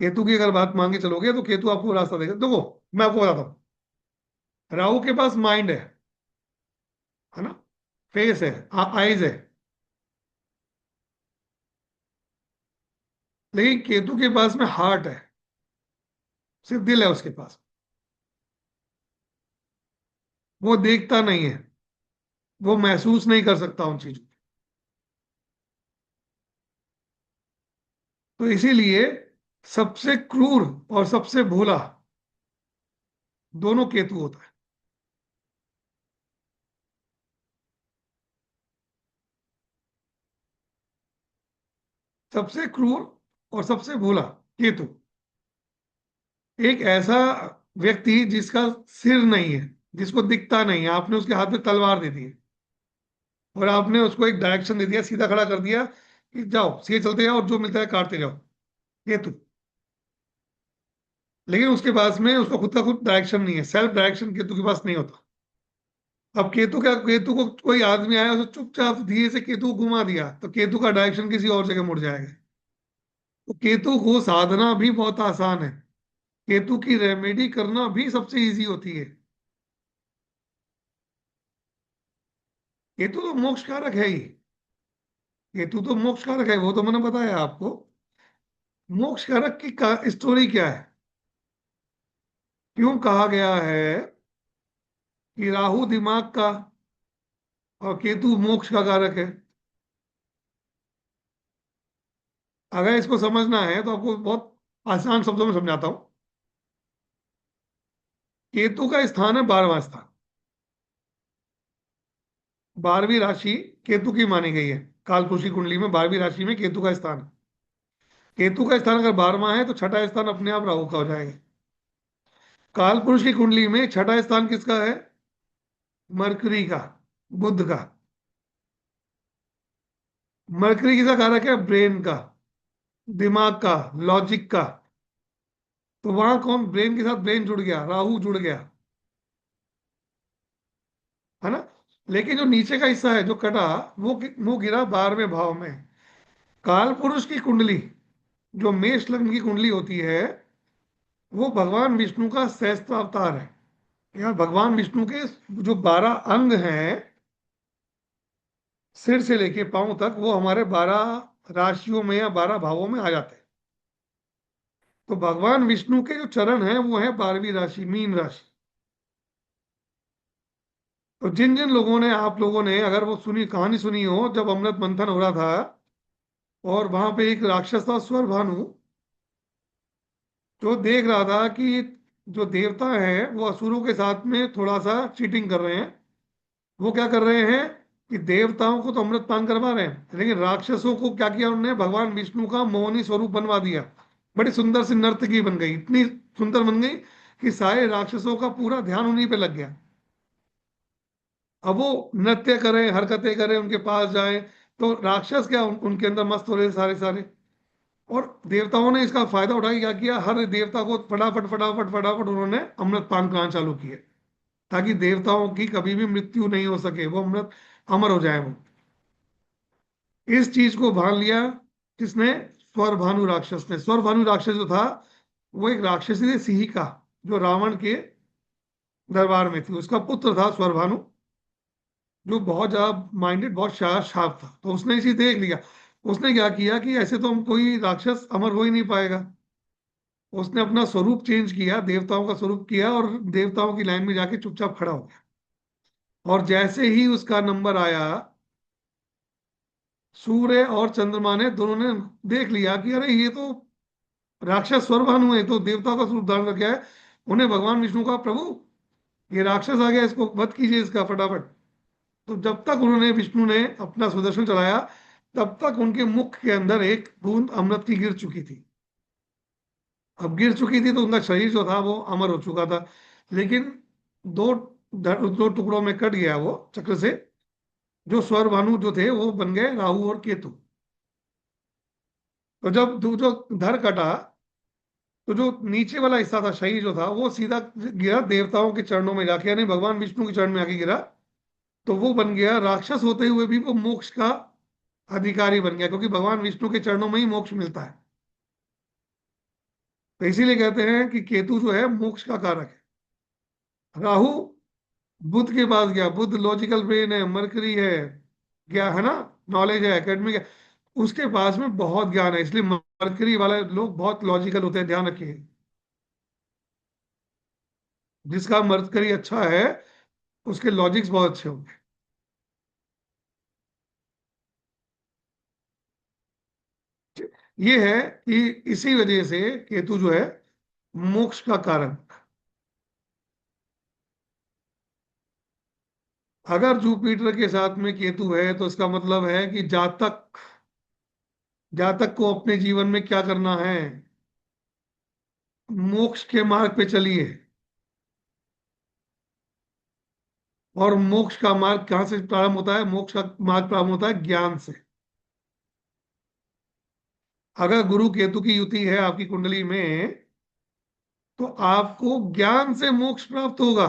केतु की अगर बात मान के चलोगे तो केतु आपको रास्ता देगा। देखो मैं आपको बताता हूँ, राहु के पास माइंड है ना, फेस है, आईज है, लेकिन केतु के पास में हार्ट है, सिर्फ दिल है उसके पास। वो देखता नहीं है, वो महसूस नहीं कर सकता उन चीजों को। तो इसीलिए सबसे क्रूर और सबसे भोला दोनों केतु होता है। सबसे क्रूर और सबसे भोला केतु, एक ऐसा व्यक्ति जिसका सिर नहीं है, जिसको दिखता नहीं है, आपने उसके हाथ में तलवार दे दी है और आपने उसको एक डायरेक्शन दे दिया, सीधा खड़ा कर दिया कि जाओ सीधे चलते जाओ और जो मिलता है काटते जाओ, केतु। लेकिन उसके पास में उसका खुद का खुद डायरेक्शन नहीं है, सेल्फ डायरेक्शन केतु के पास नहीं होता। अब केतु क्या, केतु को कोई आदमी आया उसे चुपचाप धीरे से केतु को घुमा दिया तो केतु का डायरेक्शन किसी और जगह मुड़ जाएगा। तो केतु को साधना भी बहुत आसान है, केतु की रेमेडी करना भी सबसे इजी होती है। केतु तो मोक्ष कारक है ही, केतु तो मोक्ष कारक है, वो तो मैंने बताया आपको। मोक्ष कारक की स्टोरी क्या है, क्यों कहा गया है कि राहु दिमाग का और केतु मोक्ष का कारक है। अगर इसको समझना है तो आपको बहुत आसान शब्दों में समझाता हूं। केतु का स्थान है 12वां स्थान, 12वीं राशि केतु की मानी गई है। कालपुरुष की कुंडली में 12वीं राशि में केतु का स्थान है। केतु का स्थान अगर 12वां है तो छठा स्थान अपने आप राहु का हो जाएगा। कालपुरुष की कुंडली में छठा स्थान किसका है, मरकरी का, बुध का। मरकरी किसका कारक है, ब्रेन का, दिमाग का, लॉजिक का। तो वहां कौन, ब्रेन के साथ ब्रेन जुड़ गया, राहु जुड़ गया, है ना। लेकिन जो नीचे का हिस्सा है जो कटा, वो गिरा 12वें भाव में। काल पुरुष की कुंडली, जो मेष लग्न की कुंडली होती है, वो भगवान विष्णु का सहस्त्र अवतार है। यार भगवान विष्णु के जो 12 अंग हैं, सिर से लेके पांव तक, वो हमारे 12 राशियों में या 12 भावों में आ जाते हैं। तो भगवान विष्णु के जो चरण हैं वो है 12वीं राशि, मीन राशि। तो जिन जिन लोगों ने, आप लोगों ने अगर वो सुनी, कहानी सुनी हो जब अमृत मंथन हो रहा था और वहां पे एक राक्षस था स्वर भानु, जो देख रहा था कि जो देवता हैं वो असुरों के साथ में थोड़ा सा चीटिंग कर रहे हैं। वो क्या कर रहे हैं कि देवताओं को तो अमृत पान करवा रहे हैं, लेकिन राक्षसों को क्या किया उन्होंने, भगवान विष्णु का मोहनी स्वरूप बनवा दिया। बड़ी सुंदर सी नर्तकी बन गई, इतनी सुंदर बन गई कि सारे राक्षसों का पूरा ध्यान उन्हीं पे लग गया। अब वो नृत्य करें, हरकतें करें, उनके पास जाए, तो राक्षस क्या उनके अंदर मस्त हो रहे सारे सारे। और देवताओं ने इसका फायदा उठा के क्या किया, हर देवता को फटाफट फटाफट फटाफट उन्होंने अमृत पान कराना चालू किए, ताकि देवताओं की कभी भी मृत्यु नहीं हो सके, वो अमृत अमर हो जाए वो। इस चीज को भान लिया किसने, स्वरभानु राक्षस ने। स्वरभानु राक्षस जो था वो एक राक्षसी थी, सिंहिका, जो रावण के दरबार में थी। उसका पुत्र था स्वरभानु, जो बहुत ज्यादा माइंडेड, बहुत शार्प था। तो उसने इसे देख लिया। उसने क्या किया कि ऐसे तो हम, कोई राक्षस अमर हो ही नहीं पाएगा। उसने अपना स्वरूप चेंज किया, देवताओं का स्वरूप किया, और देवताओं की लाइन में जाके चुपचाप खड़ा हो गया। और जैसे ही उसका नंबर आया, सूर्य और चंद्रमा ने, दोनों ने देख लिया कि अरे ये तो राक्षस स्वरभानु है, तो देवताओं का स्वरूप धारण कर गया है। उन्हें भगवान विष्णु का, प्रभु ये राक्षस आ गया, इसको वध कीजिए इसका फटाफट। तो जब तक उन्होंने, विष्णु ने अपना सुदर्शन चलाया, तब तक उनके मुख के अंदर एक बूंद अमृत की गिर चुकी थी। अब गिर चुकी थी तो उनका शरीर जो था वो अमर हो चुका था, लेकिन दो दो टुकड़ों में कट गया वो चक्र से। जो स्वर भानु जो थे वो बन गए राहु और केतु। तो जब जो धर कटा, तो जो नीचे वाला हिस्सा था, शरीर जो था, वो सीधा गिरा देवताओं के चरणों में जाके, यानी भगवान विष्णु के चरण में आके गिरा। तो वो बन गया, राक्षस होते हुए भी वो मोक्ष का अधिकारी बन गया, क्योंकि भगवान विष्णु के चरणों में ही मोक्ष मिलता है। तो इसीलिए कहते हैं कि केतु जो है मोक्ष का कारक है। राहु बुध के पास गया, बुध लॉजिकल ब्रेन है, मरकरी है, क्या है ना, नॉलेज है, एकेडमिक है, उसके पास में बहुत ज्ञान है, इसलिए मरकरी वाले लोग बहुत लॉजिकल होते हैं, ध्यान रखिए। जिसका मरकरी अच्छा है उसके लॉजिक्स बहुत अच्छे होंगे। ये है कि इसी वजह से केतु जो है मोक्ष का कारण। अगर जुपिटर के साथ में केतु है तो इसका मतलब है कि जातक को अपने जीवन में क्या करना है, मोक्ष के मार्ग पे चलिए। और मोक्ष का मार्ग कहाँ से प्रारंभ होता है? मोक्ष का मार्ग प्रारंभ होता है ज्ञान से। अगर गुरु केतु की युति है आपकी कुंडली में, तो आपको ज्ञान से मोक्ष प्राप्त होगा।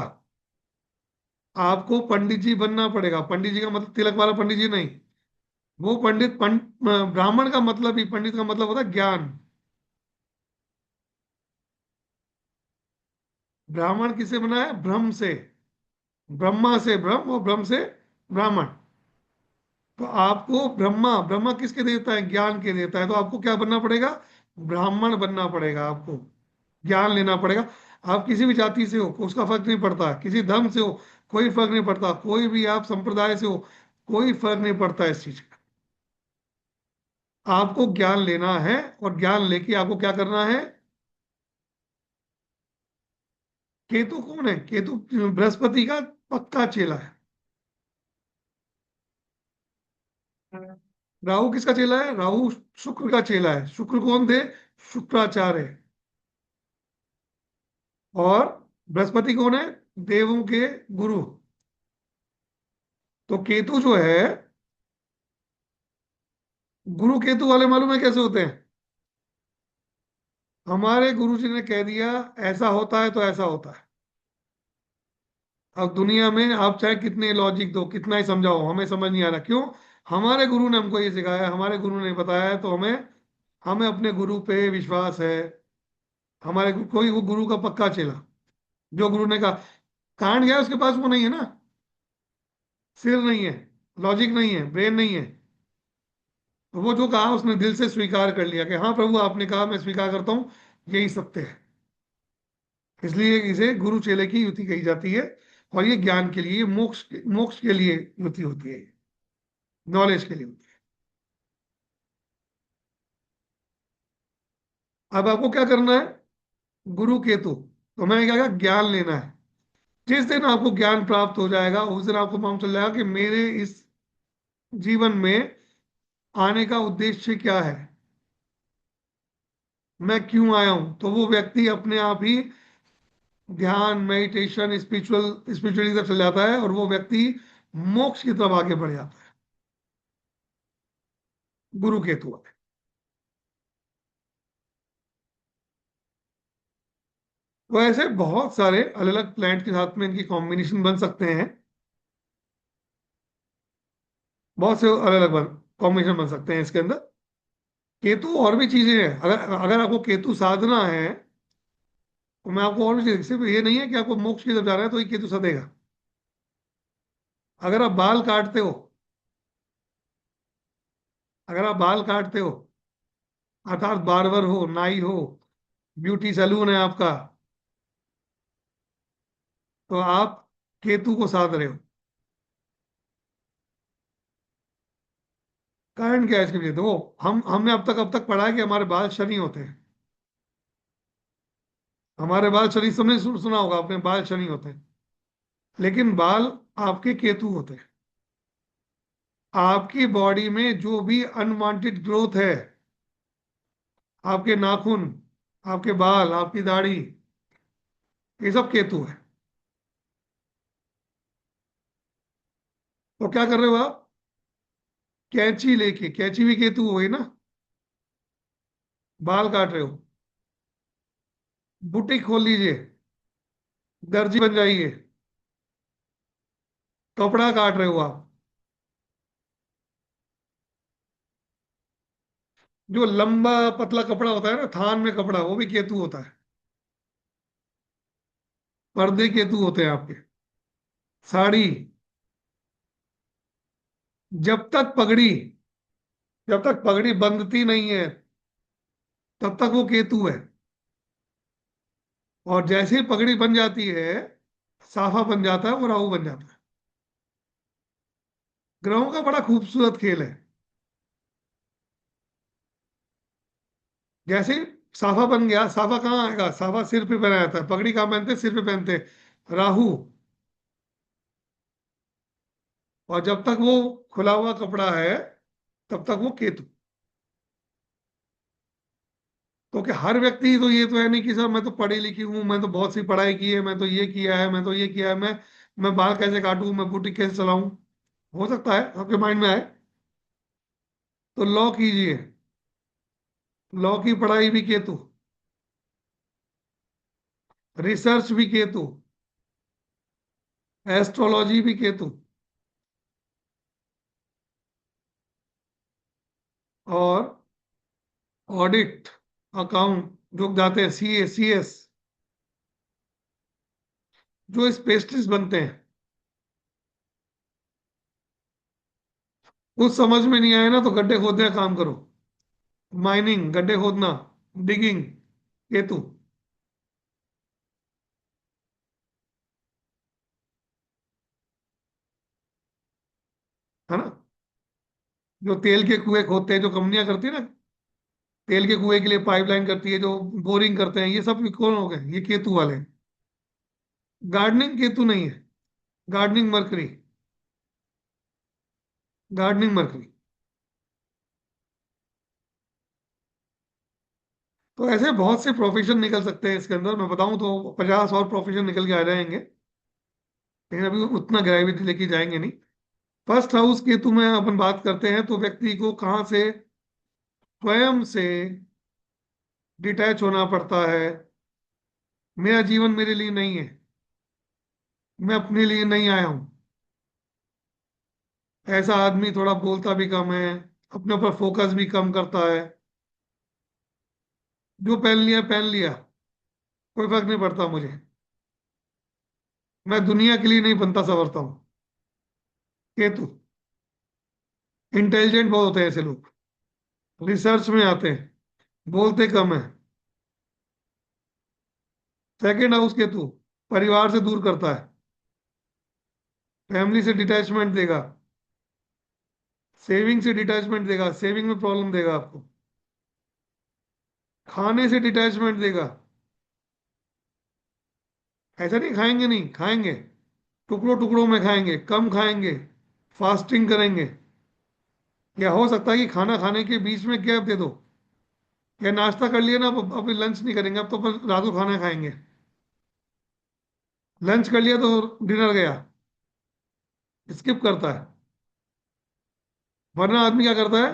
आपको पंडित जी बनना पड़ेगा। पंडित जी का मतलब तिलक वाला पंडित जी नहीं। वो ब्राह्मण का मतलब ही, पंडित का मतलब होता है ज्ञान। ब्राह्मण किसे बना है? ब्रह्म से। ब्रह्मा से ब्रह्म और ब्रह्म से ब्राह्मण। तो आपको ब्रह्मा, ब्रह्मा किसके देता है? ज्ञान के देता है। तो आपको क्या बनना पड़ेगा? ब्राह्मण बनना पड़ेगा आपको। ज्ञान लेना पड़ेगा। आप किसी भी जाति से हो, उसका फर्क नहीं पड़ता, किसी धर्म से हो, कोई फर्क नहीं पड़ता, कोई भी आप संप्रदाय से हो, कोई फर्क नहीं पड़ता इस चीज का। आपको ज्ञान लेना है, और ज्ञान लेके आपको क्या करना है? केतु कौन है? केतु बृहस्पति का पक्का चेला है। राहु किसका चेला है? राहु शुक्र का चेला है। शुक्र कौन थे? शुक्राचार्य। और बृहस्पति कौन है? देवों के गुरु। तो केतु जो है, गुरु केतु वाले मालूम है कैसे होते हैं? हमारे गुरु जी ने कह दिया ऐसा होता है तो ऐसा होता है। अब दुनिया में आप चाहे कितने लॉजिक दो, कितना ही समझाओ, हमें समझ नहीं आ रहा। क्यों? हमारे गुरु ने हमको ये सिखाया, हमारे गुरु ने बताया है, तो हमें हमें अपने गुरु पे विश्वास है। हमारे कोई वो गुरु का पक्का चेला, जो गुरु ने कहा। कांड गया उसके पास वो नहीं है ना, सिर नहीं है, लॉजिक नहीं है, ब्रेन नहीं है। तो वो जो कहा उसने दिल से स्वीकार कर लिया कि हाँ प्रभु आपने कहा, मैं स्वीकार करता हूँ, यही सत्य है। इसलिए इसे गुरु चेले की युति कही जाती है। और ये ज्ञान के लिए, मोक्ष मोक्ष के लिए युति होती है, नॉलेज के लिए होती है। अब आपको क्या करना है? गुरु केतु, तो मैंने क्या कहा, ज्ञान लेना है। जिस दिन आपको ज्ञान प्राप्त हो जाएगा उस दिन आपको मालूम चल जाएगा कि मेरे इस जीवन में आने का उद्देश्य क्या है, मैं क्यों आया हूं। तो वो व्यक्ति अपने आप ही ध्यान, मेडिटेशन, स्पिरिचुअली तरफ चल जाता है, और वो व्यक्ति मोक्ष की तरफ आगे बढ़ जाता है। गुरु केतु वाले। तो ऐसे बहुत सारे अलग अलग प्लैनेट के साथ में इनकी कॉम्बिनेशन बन सकते हैं। बहुत से अलग अलग कॉम्बिनेशन बन सकते हैं इसके अंदर। केतु और भी चीजें हैं। अगर अगर आपको केतु साधना है, तो मैं आपको और भी चीजें, सिर्फ ये नहीं है कि आपको मोक्ष की तरफ जाना है तो ये केतु सदेगा। अगर आप बाल काटते हो, अगर आप बाल काटते हो, अर्थात बार्बर हो, नाई हो, ब्यूटी सैलून है आपका, तो आप केतु को साध रहे हो। कारण क्या है इसके पीछे? देखो, हमने अब तक पढ़ा है कि हमारे बाल शनि होते हैं। हमारे बाल शनि, सबने सुना होगा, अपने बाल शनि होते हैं। लेकिन बाल आपके केतु होते हैं। आपकी बॉडी में जो भी अनवांटेड ग्रोथ है, आपके नाखून, आपके बाल, आपकी दाढ़ी, ये सब केतु है। तो क्या कर रहे हो आप? कैंची लेके, कैंची भी केतु हुई ना, बाल काट रहे हो। बुटीक खोल लीजिए, दर्जी बन जाइए, कपड़ा काट रहे हो आप। जो लंबा पतला कपड़ा होता है ना, थान में कपड़ा, वो भी केतु होता है। पर्दे केतु होते हैं आपके। साड़ी, जब तक पगड़ी जब तक पगड़ी बंधती नहीं है, तब तक वो केतु है। और जैसे ही पगड़ी बन जाती है, साफा बन जाता है, वो राहु बन जाता है। ग्रहों का बड़ा खूबसूरत खेल है। जैसे साफा बन गया, साफा कहाँ आएगा? साफा सिर पे पहना जाता है। पगड़ी कहाँ पहनते? सिर पे पहनते हैं। राहु। और जब तक वो खुला हुआ कपड़ा है, तब तक वो केतु। तो कि हर व्यक्ति तो ये तो है नहीं कि सर मैं तो पढ़ी लिखी हूँ, मैं तो बहुत सी पढ़ाई की है, मैं तो ये किया है, मैं तो ये किया है, मैं बाल कैसे काटूं, मैं बुटीक कैसे चलाऊं। हो सकता है आपके माइंड में आए, तो लॉ कीजिए। लॉ की पढ़ाई भी केतु, रिसर्च भी केतु, एस्ट्रोलॉजी भी केतु, और ऑडिट, अकाउंट जो जाते हैं, सीए, सीएस, जो स्पेशलिस्ट बनते हैं। कुछ समझ में नहीं आया ना, तो गड्ढे खोदने का काम करो। माइनिंग, गड्ढे खोदना, डिगिंग, केतु। है ना? जो तेल के कुएं खोदते हैं, जो कंपनियां करती है ना, तेल के कुएं के लिए पाइपलाइन करती है, जो बोरिंग करते हैं, ये सब कौन हो गए? ये केतु वाले हैं। गार्डनिंग केतु नहीं है, गार्डनिंग मरकरी। Gardening mercury. तो ऐसे बहुत से प्रोफेशन निकल सकते हैं इसके अंदर। मैं बताऊं तो 50 और प्रोफेशन निकल के आ जाएंगे, लेकिन अभी उतना गहराई लेके जाएंगे नहीं। फर्स्ट हाउस केतु में अपन बात करते हैं, तो व्यक्ति को कहाँ से स्वयं से डिटैच होना पड़ता है। मेरा जीवन मेरे लिए नहीं है, मैं अपने लिए नहीं आया हूं। ऐसा आदमी थोड़ा बोलता भी कम है, अपने ऊपर फोकस भी कम करता है। जो पहन लिया, कोई फर्क नहीं पड़ता मुझे। मैं दुनिया के लिए नहीं बनता संवरता हूँ। केतु। इंटेलिजेंट बहुत होते हैं ऐसे लोग, रिसर्च में आते हैं, बोलते कम है। सेकंड हाउस केतु परिवार से दूर करता है, फैमिली से डिटैचमेंट देगा, सेविंग से डिटैचमेंट देगा, सेविंग में प्रॉब्लम देगा आपको, खाने से डिटैचमेंट देगा। ऐसा नहीं खाएंगे, नहीं खाएंगे, टुकड़ों टुकड़ों में खाएंगे, कम खाएंगे, फास्टिंग करेंगे। या हो सकता है कि खाना खाने के बीच में गैप दे दो, या नाश्ता कर लिया ना, अब अभी लंच नहीं करेंगे, अब तो अपन रात को खाना खाएंगे। लंच कर लिया तो डिनर गया, स्किप करता है। वरना आदमी क्या करता है?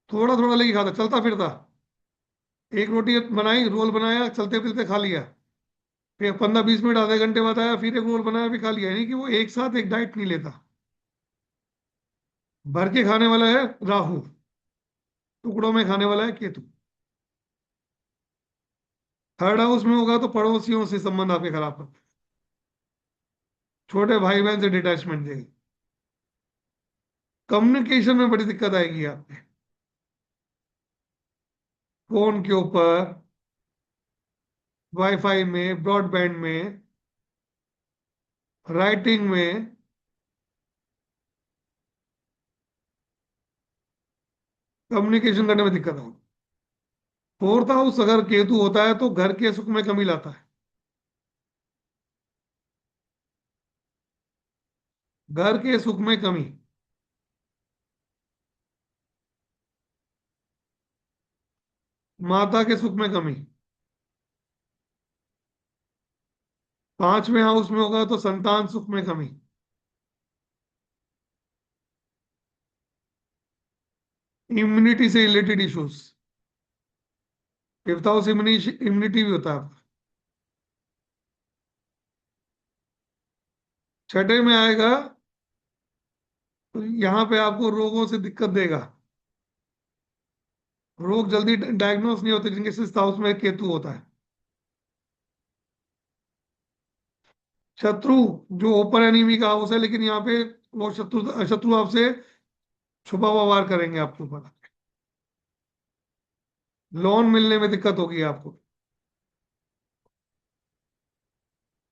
थोड़ा थोड़ा लेके खाता, चलता फिरता। एक रोटी बनाई, रोल बनाया, चलते फिरते खा लिया। फिर 15-20 मिनट, आधे घंटे बाद आया, फिर एक रोल बनाया, फिर खा लिया। यानी कि वो एक साथ एक डाइट नहीं लेता। भर के खाने वाला है राहु, टुकड़ों में खाने वाला है केतु। थर्ड हाउस में होगा तो पड़ोसियों से संबंध आपके खराब करते हैं, छोटे भाई बहन से डिटैचमेंट देगा। कम्युनिकेशन में बड़ी दिक्कत आएगी आपके, फोन के ऊपर, वाईफाई में, ब्रॉडबैंड में, राइटिंग में। कम्युनिकेशन करने में दिक्कत होगी। फोर्थ हाउस अगर केतु होता है तो घर के सुख में कमी लाता है। घर के सुख में कमी, माता के सुख में कमी, पांचवें हाउस में होगा तो संतान सुख में कमी, इम्यूनिटी से related issues, fifth house immunity भी होता है आपका। छठे में आएगा तो यहाँ पे आपको रोगों से दिक्कत देगा। रोग जल्दी डायग्नोस नहीं होते जिनके सिक्स्थ हाउस में केतु होता है। शत्रु, जो ओपन एनिमी का हाउस है, लेकिन यहाँ पे वो शत्रु शत्रु आपसे छुपा हुआ वार करेंगे आपके ऊपर। लोन मिलने में दिक्कत होगी आपको।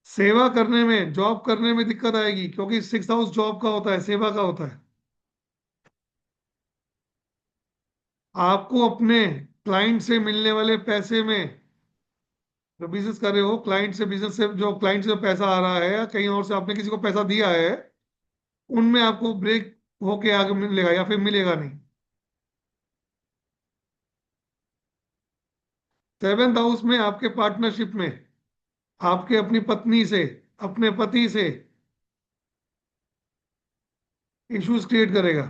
सेवा करने में, जॉब करने में दिक्कत आएगी, क्योंकि सिक्स हाउस जॉब का होता है, सेवा का होता है। आपको अपने क्लाइंट से मिलने वाले पैसे में, जो बिजनेस कर रहे हो, क्लाइंट से, बिजनेस से, जो क्लाइंट से पैसा आ रहा है या कहीं और से आपने किसी को पैसा दिया है, उनमें आपको ब्रेक होके आगे मिलेगा या फिर मिलेगा नहीं। सेवेंथ हाउस में आपके पार्टनरशिप में, आपके अपनी पत्नी से, अपने पति से इश्यूज क्रिएट करेगा।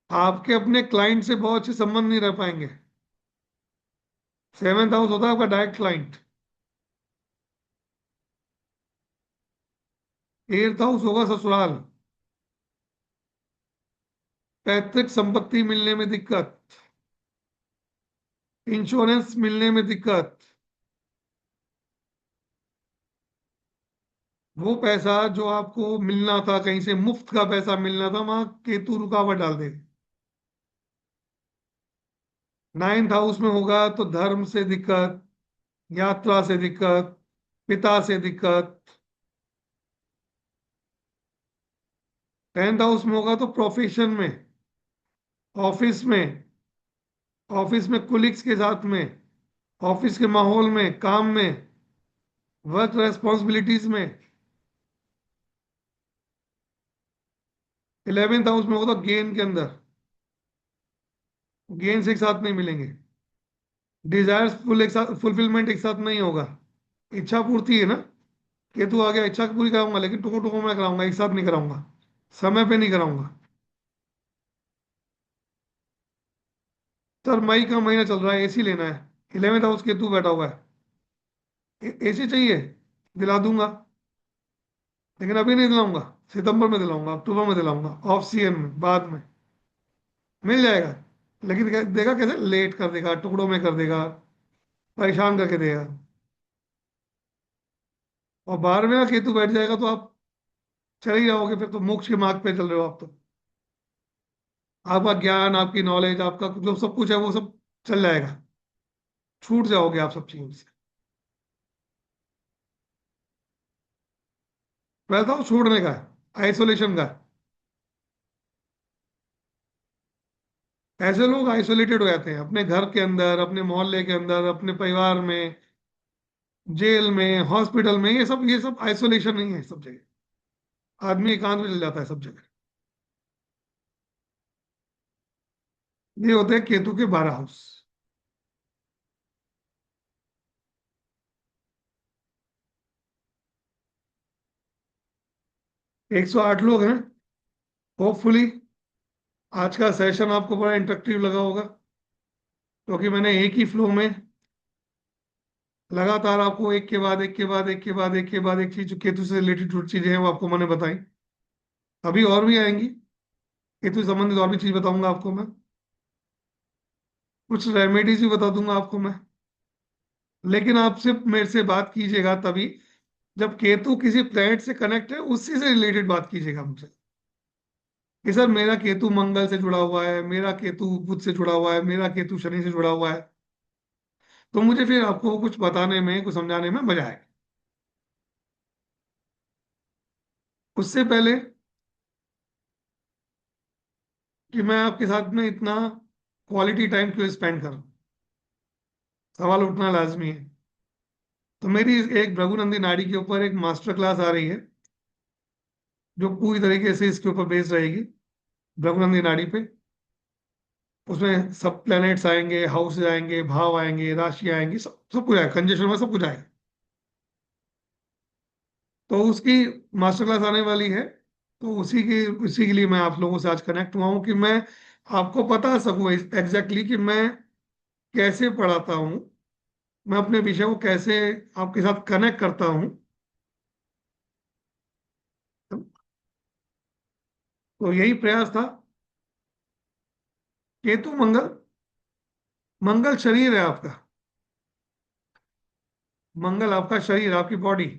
आपके अपने क्लाइंट से बहुत अच्छे संबंध नहीं रह पाएंगे। सेवेंथ हाउस होता है आपका डायरेक्ट क्लाइंट। एट्थ हाउस होगा ससुराल, पैतृक संपत्ति मिलने में दिक्कत, इंश्योरेंस मिलने में दिक्कत। वो पैसा जो आपको मिलना था, कहीं से मुफ्त का पैसा मिलना था, वहां केतु रुकावट डाल दे। नाइन्थ हाउस में होगा तो धर्म से दिक्कत, यात्रा से दिक्कत, पिता से दिक्कत। टेंथ हाउस में होगा तो प्रोफेशन में, ऑफिस में, ऑफिस में कुलिग्स के साथ में, ऑफिस के माहौल में, काम में, वर्क रेस्पॉन्सिबिलिटीज में। इलेवेंथ हाउस में होगा तो गेन के अंदर, गेन से एक साथ नहीं मिलेंगे। डिजायर्स फुलफिलमेंट एक साथ नहीं होगा। इच्छा पूर्ति है ना, केतु आ गया, इच्छा पूरी कराऊंगा लेकिन टुकड़ों टुकड़ों में कराऊंगा, एक साथ नहीं कराऊंगा, समय पे नहीं कराऊंगा। सर मई का महीना चल रहा है, एसी लेना है, इलेवेंथ हाउस केतु बैठा हुआ है, एसी चाहिए, दिला दूंगा, लेकिन अभी नहीं दिलाऊंगा, सितंबर में दिलाऊंगा, अक्टूबर में दिलाऊंगा, ऑफ सीजन में, बाद में मिल जाएगा। लेकिन देगा कैसे, लेट कर देगा, टुकड़ों में कर देगा, परेशान करके देगा। और 12वें का केतु बैठ जाएगा तो आप चले ही जाओगे, फिर तो मोक्ष के मार्ग पे चल रहे हो आप तो। आपका ज्ञान, आपकी नॉलेज, आपका जो सब कुछ है वो सब चल जाएगा, छूट जाओगे आप सब चीजों से। ट्वेल्थ हाउस छोड़ने का है, आइसोलेशन का है। ऐसे लोग आइसोलेटेड हो जाते हैं अपने घर के अंदर, अपने मोहल्ले के अंदर, अपने परिवार में, जेल में, हॉस्पिटल में, ये सब आइसोलेशन नहीं है सब जगह। आदमी एकांत में चल जाता है सब जगह। ये होते हैं केतु के 12 हाउस। 108 लोग हैं। होपफुली आज का सेशन आपको बड़ा इंटरेक्टिव लगा होगा, क्योंकि मैंने एक ही फ्लो में लगातार आपको एक के बाद एक के बाद एक के बाद एक के बाद एक चीज, जो केतु से रिलेटेड जो चीजें हैं वो आपको मैंने बताई। अभी और भी आएंगी, केतु से संबंधित और भी चीज बताऊंगा आपको मैं, कुछ रेमेडीज भी बता दूंगा आपको मैं। लेकिन आपसे मेरे से बात कीजिएगा तभी जब केतु किसी प्लैनेट से कनेक्ट है, उसी से रिलेटेड बात कीजिएगा मुझसे कि सर मेरा केतु मंगल से जुड़ा हुआ है, मेरा केतु बुध से जुड़ा हुआ है, मेरा केतु शनि से जुड़ा हुआ है। तो मुझे फिर आपको कुछ बताने में, कुछ समझाने में मजा आएगा। उससे पहले कि मैं आपके साथ में इतना क्वालिटी टाइम क्यों स्पेंड करूं, सवाल उठना लाजमी है। तो मेरी एक भृगुनंदी नाड़ी के ऊपर एक मास्टर क्लास आ रही है, जो पूरी तरीके से इसके ऊपर बेस्ड रहेगी, भ्रमरंध्री नाड़ी पे। उसमें सब प्लैनेट्स आएंगे, हाउसेज आएंगे, भाव आएंगे, राशि आएंगी, सब सब कुछ आएगा, कंजक्शन में सब कुछ आएगा। तो उसकी मास्टर क्लास आने वाली है। तो उसी के लिए मैं आप लोगों से आज कनेक्ट हुआ हूँ कि मैं आपको बता सकूँ एग्जैक्टली कि मैं कैसे पढ़ाता हूँ, मैं अपने विषय को कैसे आपके साथ कनेक्ट करता हूँ। तो यही प्रयास था। केतु मंगल, मंगल शरीर है आपका, मंगल आपका शरीर, आपकी बॉडी,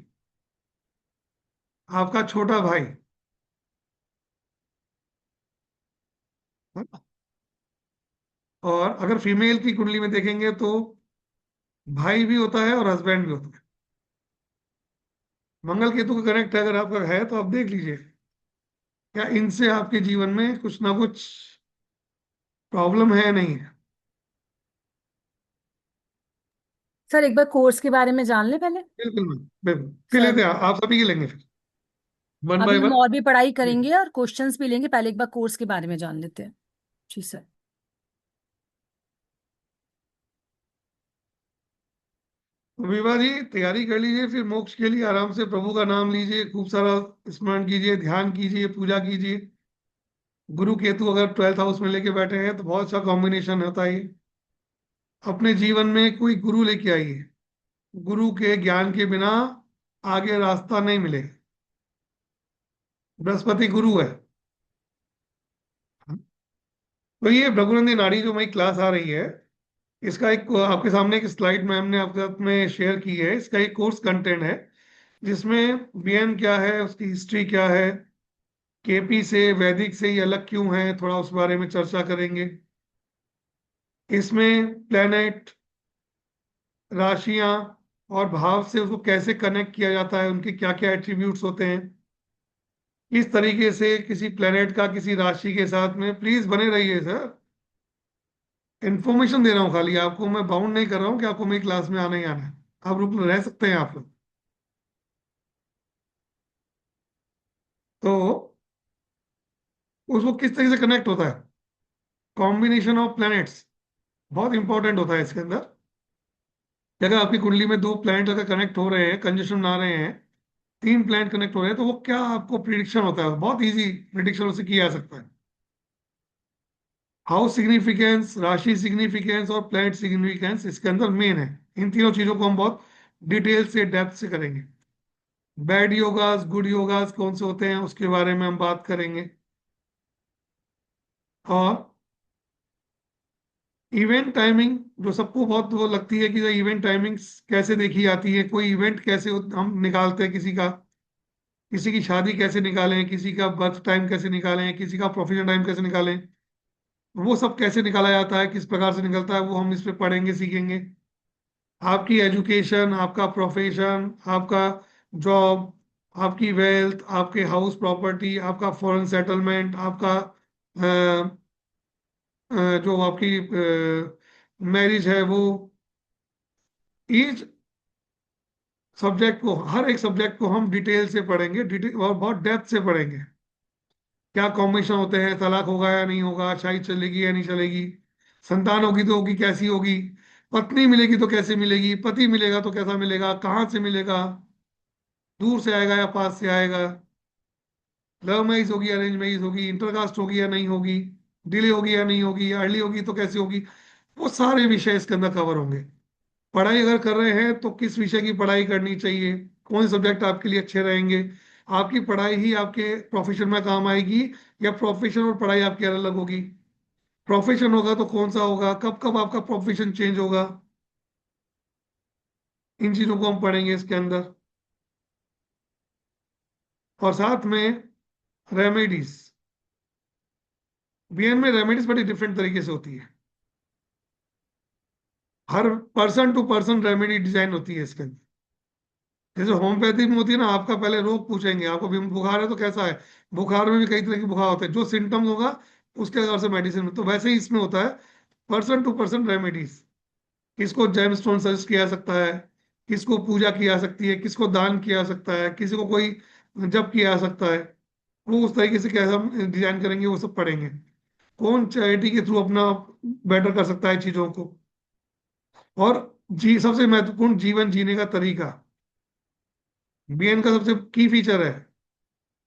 आपका छोटा भाई। और अगर फीमेल की कुंडली में देखेंगे तो भाई भी होता है और हस्बैंड भी होता है। मंगल केतु का कनेक्ट अगर आपका है तो आप देख लीजिए, क्या इनसे आपके जीवन में कुछ ना कुछ प्रॉब्लम है, नहीं है। सर एक बार कोर्स के बारे में जान ले पहले। बिल्कुल मैम, बिल्कुल के सर लेते हैं, आप सभी के लेंगे फिर वन अभी बाय हम वन। और भी पढ़ाई करेंगे और क्वेश्चंस भी लेंगे, पहले एक बार कोर्स के बारे में जान लेते हैं। जी सर। विवाह जी तैयारी कर लीजिए, फिर मोक्ष के लिए आराम से प्रभु का नाम लीजिए, खूब सारा स्मरण कीजिए, ध्यान कीजिए, पूजा कीजिए। गुरु केतु अगर 12th हाउस में लेके बैठे हैं तो बहुत अच्छा कॉम्बिनेशन होता है ये। अपने जीवन में कोई गुरु लेके आइए, गुरु के ज्ञान के बिना आगे रास्ता नहीं मिलेगा। बृहस्पति गुरु है। तो ये भृगुनंदी नाड़ी जो मेरी क्लास आ रही है, इसका एक आपके सामने एक स्लाइड मैम ने आपके साथ में शेयर की है। इसका एक कोर्स कंटेंट है जिसमें बीएन क्या है, उसकी हिस्ट्री क्या है, केपी से वैदिक से ये अलग क्यों है, थोड़ा उस बारे में चर्चा करेंगे। इसमें प्लेनेट, राशियां और भाव से उसको कैसे कनेक्ट किया जाता है, उनके क्या क्या एट्रीब्यूट्स होते हैं, किस तरीके से किसी प्लेनेट का किसी राशि के साथ में। प्लीज बने रहिए सर, इन्फॉर्मेशन दे रहा हूँ खाली आपको, मैं बाउंड नहीं कर रहा हूँ कि आपको मेरी क्लास में आना ही आना है। आप रुक रह सकते हैं आप लोग। तो उसको किस तरीके से कनेक्ट होता है, कॉम्बिनेशन ऑफ प्लैनेट्स बहुत इंपॉर्टेंट होता है इसके अंदर। कि अगर आपकी कुंडली में दो प्लैनेट अगर कनेक्ट हो रहे हैं, कंजक्शन आ रहे हैं, तीन प्लैनेट कनेक्ट हो रहे हैं, तो वो क्या आपको प्रिडिक्शन होता है, बहुत इजी प्रिडिक्शन उसे किया जा सकता है। हाउस सिग्निफिकेंस, राशि सिग्निफिकेंस और प्लैनेट सिग्निफिकेंस इसके अंदर मेन है। इन तीनों चीजों को हम बहुत डिटेल से डेप्थ से करेंगे। बैड योगास, गुड योगास कौन से होते हैं उसके बारे में हम बात करेंगे। और इवेंट टाइमिंग जो सबको बहुत वो लगती है कि इवेंट टाइमिंग्स कैसे देखी जाती है, कोई इवेंट कैसे हम निकालते हैं, किसी की शादी कैसे निकालें, किसी का बर्थ टाइम कैसे निकालें, किसी का प्रोफेशन टाइम कैसे निकालें, वो सब कैसे निकाला जाता है, किस प्रकार से निकलता है, वो हम इस पे पढ़ेंगे, सीखेंगे। आपकी एजुकेशन, आपका प्रोफेशन, आपका जॉब, आपकी वेल्थ, आपके हाउस प्रॉपर्टी, आपका फॉरेन सेटलमेंट, आपका जो आपकी मैरिज है, वो ईच सब्जेक्ट को, हर एक सब्जेक्ट को हम डिटेल से पढ़ेंगे, डिटेल और बहुत डेप्थ से पढ़ेंगे। क्या कॉम्बिनेशन होते हैं, तलाक होगा या नहीं होगा, शादी चलेगी या नहीं चलेगी, संतान होगी तो होगी कैसी होगी, पत्नी मिलेगी तो कैसे मिलेगी, पति मिलेगा तो कैसा मिलेगा, कहाँ से मिलेगा, दूर से आएगा या पास से आएगा, लव मैरिज होगी, अरेंज मैरिज होगी, इंटरकास्ट होगी या नहीं होगी, डिले होगी या नहीं होगी, अर्ली होगी तो कैसी होगी। वो सारे विषय इसके अंदर कवर होंगे। पढ़ाई अगर कर रहे हैं तो किस विषय की पढ़ाई करनी चाहिए, कौन से सब्जेक्ट आपके लिए अच्छे रहेंगे, आपकी पढ़ाई ही आपके प्रोफेशन में काम आएगी या प्रोफेशन और पढ़ाई आपकी अलग अलग होगी। प्रोफेशन होगा तो कौन सा होगा, कब कब आपका प्रोफेशन चेंज होगा, इन चीजों को हम पढ़ेंगे इसके अंदर। और साथ में रेमेडीज, बीएन में रेमेडीज बड़ी डिफरेंट तरीके से होती है, हर person to person remedy design होती है इसके अंदर। जैसे होम्योपैथी में होती है ना, आपका पहले रोग पूछेंगे, आपको बुखार है तो कैसा है, बुखार में भी कई तरह के बुखार होते हैं, जो सिम्टम्स होगा उसके हिसाब से मेडिसिन। तो वैसे ही इसमें होता है पर्सन टू पर्सन रेमेडीज। किसको जेमस्टोन सजेस्ट किया जा सकता है, किसको पूजा की जा सकती है, किसको दान किया जा सकता है, किसी को कोई जप किया जा सकता है। वो उस तरीके से कैसे हम डिजाइन करेंगे वो सब पढ़ेंगे। कौन चैरिटी के थ्रू अपना बेटर कर सकता है चीजों को। और सबसे महत्वपूर्ण जीवन जीने का तरीका बीएन का सबसे की फीचर है।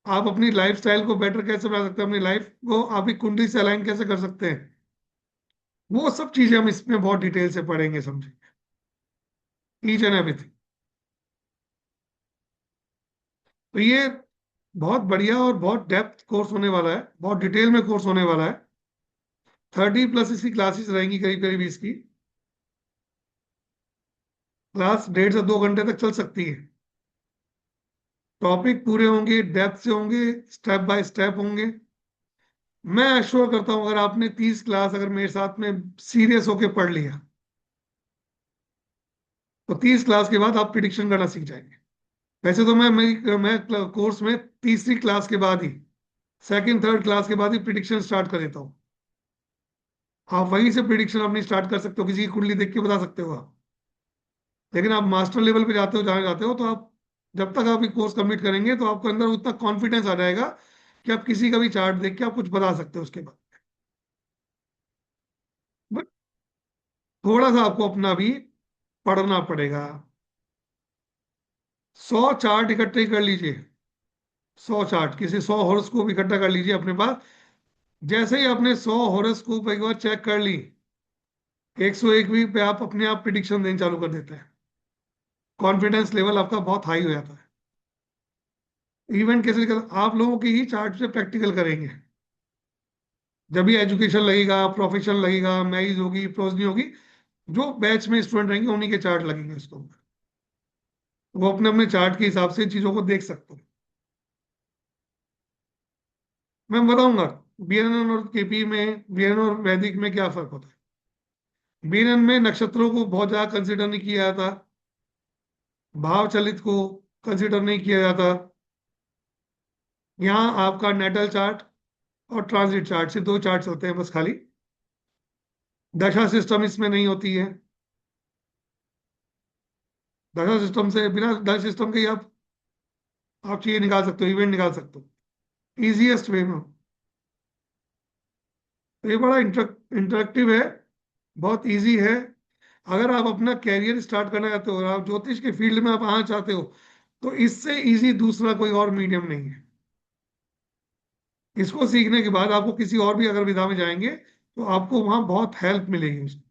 आप अपनी लाइफ स्टाइल को बेटर कैसे बना सकते हैं, अपनी लाइफ को आपकी कुंडली से अलाइन कैसे कर सकते हैं, वो सब चीजें हम इसमें बहुत डिटेल से पढ़ेंगे, समझेंगे ईच एंड एवरीथिंग। तो ये बहुत बढ़िया और बहुत डेप्थ कोर्स होने वाला है, बहुत डिटेल में कोर्स होने वाला है। 30+ इसकी क्लासेस रहेंगी, करीब करीब इसकी क्लास 1.5 से 2 घंटे तक चल सकती है। टॉपिक पूरे होंगे, डेप्थ से होंगे, स्टेप बाय स्टेप होंगे। मैं एश्योर करता हूं अगर आपने 30 क्लास अगर मेरे साथ में सीरियस होके पढ़ लिया तो 30 क्लास के बाद आप प्रिडिक्शन करना सीख जाएंगे। वैसे तो मैं कोर्स में तीसरी क्लास के बाद ही, सेकंड थर्ड क्लास के बाद ही प्रिडिक्शन स्टार्ट कर देता हूँ। आप वहीं से प्रिडिक्शन अपनी स्टार्ट कर सकते हो, किसी की कुंडली देख के बता सकते हो आप। लेकिन आप मास्टर लेवल पे जाते हो, जहाँ जाते हो, तो आप जब तक आप ये कोर्स कंप्लीट करेंगे तो आपको अंदर उतना कॉन्फिडेंस आ जाएगा कि आप किसी का भी चार्ट देख के आप कुछ बता सकते हो उसके बाद। बट थोड़ा सा आपको अपना भी पढ़ना पड़ेगा। 100 चार्ट इकट्ठे कर लीजिए, 100 चार्ट, किसी 100 हॉरोस्कोप इकट्ठा कर लीजिए अपने पास। जैसे ही आपने 100 हॉरोस्कोप एक बार चेक कर ली, 101वीं पे आप अपने आप प्रिडिक्शन देना चालू कर देते हैं। कॉन्फिडेंस लेवल आपका बहुत हाई हो जाता है। इवेंट कैसे आप लोगों की ही चार्ट से प्रैक्टिकल करेंगे। जब भी एजुकेशन लगेगा, प्रोफेशन लगेगा, मैरिज होगी, प्रोजनी होगी, जो बैच में स्टूडेंट रहेंगे उन्हीं के चार्ट लगेंगे उसको। वो अपने अपने चार्ट के हिसाब से चीजों को देख सकते हैं। मैं बताऊंगा बीएनएन और केपी में, बीएनएन और वैदिक में क्या फर्क होता है। बीएनएन में नक्षत्रों को बहुत ज्यादा कंसिडर नहीं किया जाता, भाव चलित को कंसिडर नहीं किया जाता। यहाँ आपका नेटल चार्ट और ट्रांजिट चार्ट से 2 चार्ट होते हैं बस खाली। दशा सिस्टम इसमें नहीं होती है। दशा सिस्टम से, बिना दशा सिस्टम के ही आप चीजें निकाल सकते हो, इवेंट निकाल सकते हो इजीएस्ट वे में। तो ये बड़ा इंटरेक्टिव है, बहुत इजी है। अगर आप अपना कैरियर स्टार्ट करना चाहते हो और आप ज्योतिष के फील्ड में आप आना चाहते हो तो इससे इजी दूसरा कोई और मीडियम नहीं है। इसको सीखने के बाद आपको किसी और भी अगर विधा में जाएंगे तो आपको वहां बहुत हेल्प मिलेगी उसकी।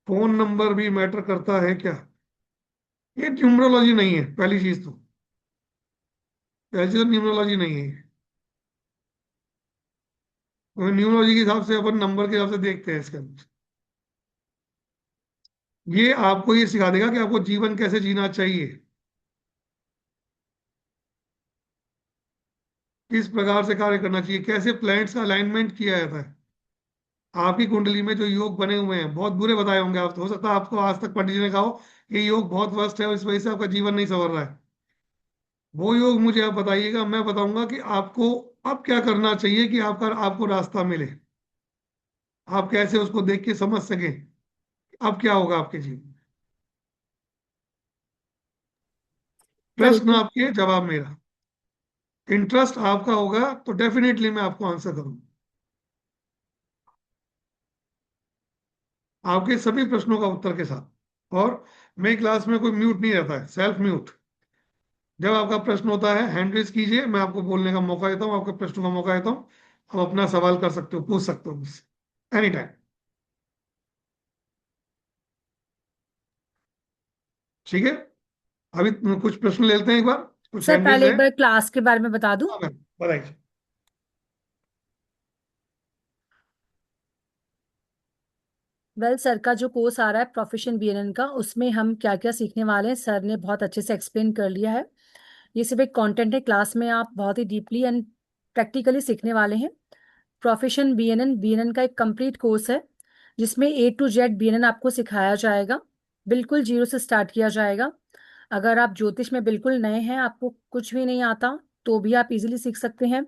फोन नंबर भी मैटर करता है क्या? ये न्यूमरोलॉजी नहीं है पहली चीज तो। पहली चीज न्यूमरोलॉजी नहीं है। न्यूमरोलॉजी के हिसाब से अपन नंबर के हिसाब से देखते हैं इसके अंदर। ये आपको ये सिखा देगा कि आपको जीवन कैसे जीना चाहिए, किस प्रकार से कार्य करना चाहिए, कैसे प्लैनेट्स का अलाइनमेंट किया जाता है। आपकी कुंडली में जो योग बने हुए हैं बहुत बुरे बताए होंगे आप, तो हो सकता है आपको आज तक पंडित जी ने कहा हो ये योग बहुत वर्स्ट है और इस वजह से आपका जीवन नहीं संवर रहा है। वो योग मुझे आप बताइएगा, मैं बताऊंगा कि आपको अब क्या करना चाहिए कि आपको रास्ता मिले, आप कैसे उसको देख के समझ सकें अब क्या होगा आपके जीवन में। प्रश्न बिल्कुल। आपके, जवाब मेरा। इंटरेस्ट आपका होगा तो डेफिनेटली मैं आपको आंसर करूंगा। आपके सभी प्रश्नों का उत्तर के साथ। और मेरी क्लास में कोई म्यूट नहीं रहता है, सेल्फ म्यूट। जब आपका प्रश्न होता है हैंड रेज कीजिए, मैं आपको बोलने का मौका देता हूँ, आपके प्रश्नों का मौका देता हूँ। आप अपना सवाल कर सकते हो, पूछ सकते हो मुझसे एनी टाइम। ठीक है, अभी कुछ प्रश्न ले लेते हैं, एक बार कुछ सर हैंड रेज पहले है। एक बार क्लास के बारे में बता दूं। हाँ मैम बताइए। वेल सर का जो कोर्स आ रहा है प्रोफेशन बीएनएन का, उसमें हम क्या क्या सीखने वाले हैं सर ने बहुत अच्छे से एक्सप्लेन कर लिया है। ये सिर्फ एक कंटेंट है, क्लास में आप बहुत ही डीपली एंड प्रैक्टिकली सीखने वाले हैं। प्रोफेशन बीएनएन बीएनएन का एक कंप्लीट कोर्स है जिसमें A to Z बीएनएन आपको सिखाया जाएगा। बिल्कुल जीरो से स्टार्ट किया जाएगा। अगर आप ज्योतिष में बिल्कुल नए हैं, आपको कुछ भी नहीं आता, तो भी आप इजीली सीख सकते हैं।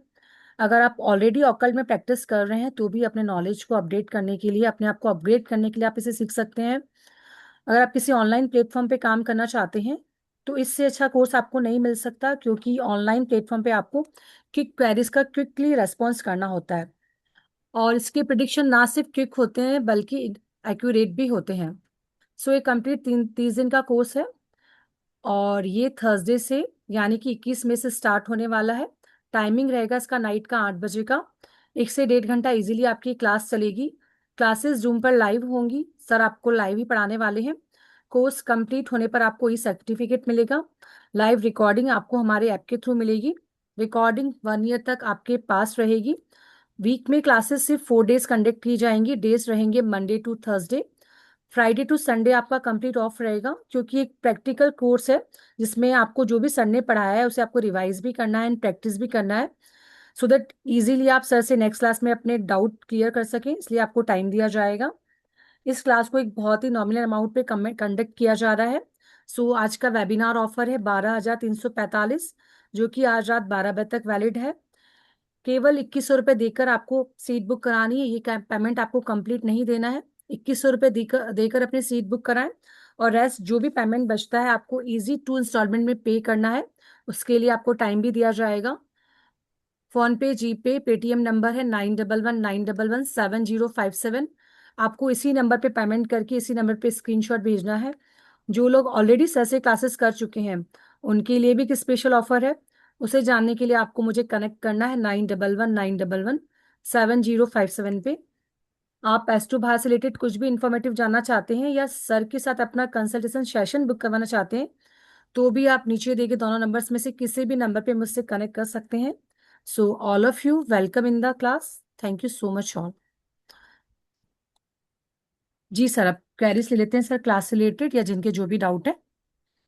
अगर आप ऑलरेडी ऑकल्ट में प्रैक्टिस कर रहे हैं तो भी अपने नॉलेज को अपडेट करने के लिए, अपने आप को अपग्रेड करने के लिए आप इसे सीख सकते हैं। अगर आप किसी ऑनलाइन प्लेटफॉर्म पे काम करना चाहते हैं तो इससे अच्छा कोर्स आपको नहीं मिल सकता, क्योंकि ऑनलाइन प्लेटफॉर्म पे आपको क्विक क्वेरीज का क्विकली रेस्पॉन्स करना होता है, और इसके प्रिडिक्शन ना सिर्फ क्विक होते हैं बल्कि एक्यूरेट भी होते हैं। सो ये कंप्लीट 30 दिन का कोर्स है, और ये थर्सडे से यानी कि 21 मई से स्टार्ट होने वाला है। टाइमिंग रहेगा इसका नाइट का 8 बजे का। 1 से 1.5 घंटा इजीली आपकी क्लास चलेगी। क्लासेस जूम पर लाइव होंगी, सर आपको लाइव ही पढ़ाने वाले हैं। कोर्स कंप्लीट होने पर आपको ई सर्टिफिकेट मिलेगा। लाइव रिकॉर्डिंग आपको हमारे ऐप के थ्रू मिलेगी। रिकॉर्डिंग 1 ईयर तक आपके पास रहेगी। वीक में क्लासेस सिर्फ 4 डेज कंडक्ट की जाएंगी। डेज रहेंगे Monday to Thursday. Friday to Sunday आपका कंप्लीट ऑफ रहेगा, क्योंकि एक प्रैक्टिकल कोर्स है जिसमें आपको जो भी सर ने पढ़ाया है उसे आपको रिवाइज भी करना है एंड प्रैक्टिस भी करना है, सो दैट इजीली आप सर से नेक्स्ट क्लास में अपने डाउट क्लियर कर सकें। इसलिए आपको टाइम दिया जाएगा। इस क्लास को एक बहुत ही नॉमिनल अमाउंट पे कंडक्ट किया जा रहा है। सो आज का वेबिनार ऑफर है 12,345, जो कि आज रात 12 बजे तक वैलिड है। केवल 2100 रुपये देकर आपको सीट बुक करानी है। ये पेमेंट आपको कंप्लीट नहीं देना है। 2100 रुपये देकर देकर अपनी सीट बुक कराएं, और रेस्ट जो भी पेमेंट बचता है आपको इजी 2 इंस्टॉलमेंट में पे करना है। उसके लिए आपको टाइम भी दिया जाएगा। फोन पे, जीपे, पेटीएम नंबर है 9119117057। आपको इसी नंबर पे पेमेंट करके इसी नंबर पे स्क्रीनशॉट भेजना है। जो लोग ऑलरेडी सर से क्लासेस कर चुके हैं उनके लिए भी एक स्पेशल ऑफर है। उसे जानने के लिए आपको मुझे कनेक्ट करना है 9119117057 पे। आप एस्ट्रो बाहर से रिलेटेड कुछ भी इंफॉर्मेटिव जानना चाहते हैं या सर के साथ अपना कंसल्टेशन सेशन बुक करवाना चाहते हैं, तो भी आप नीचे दिए गए दोनों नंबर्स में से किसी भी नंबर पे मुझसे कनेक्ट कर सकते हैं। So all of you welcome in the class. Thank you so much all. जी सर, अब क्वेरीज ले लेते हैं सर, क्लास से रिलेटेड या जिनके जो भी डाउट है।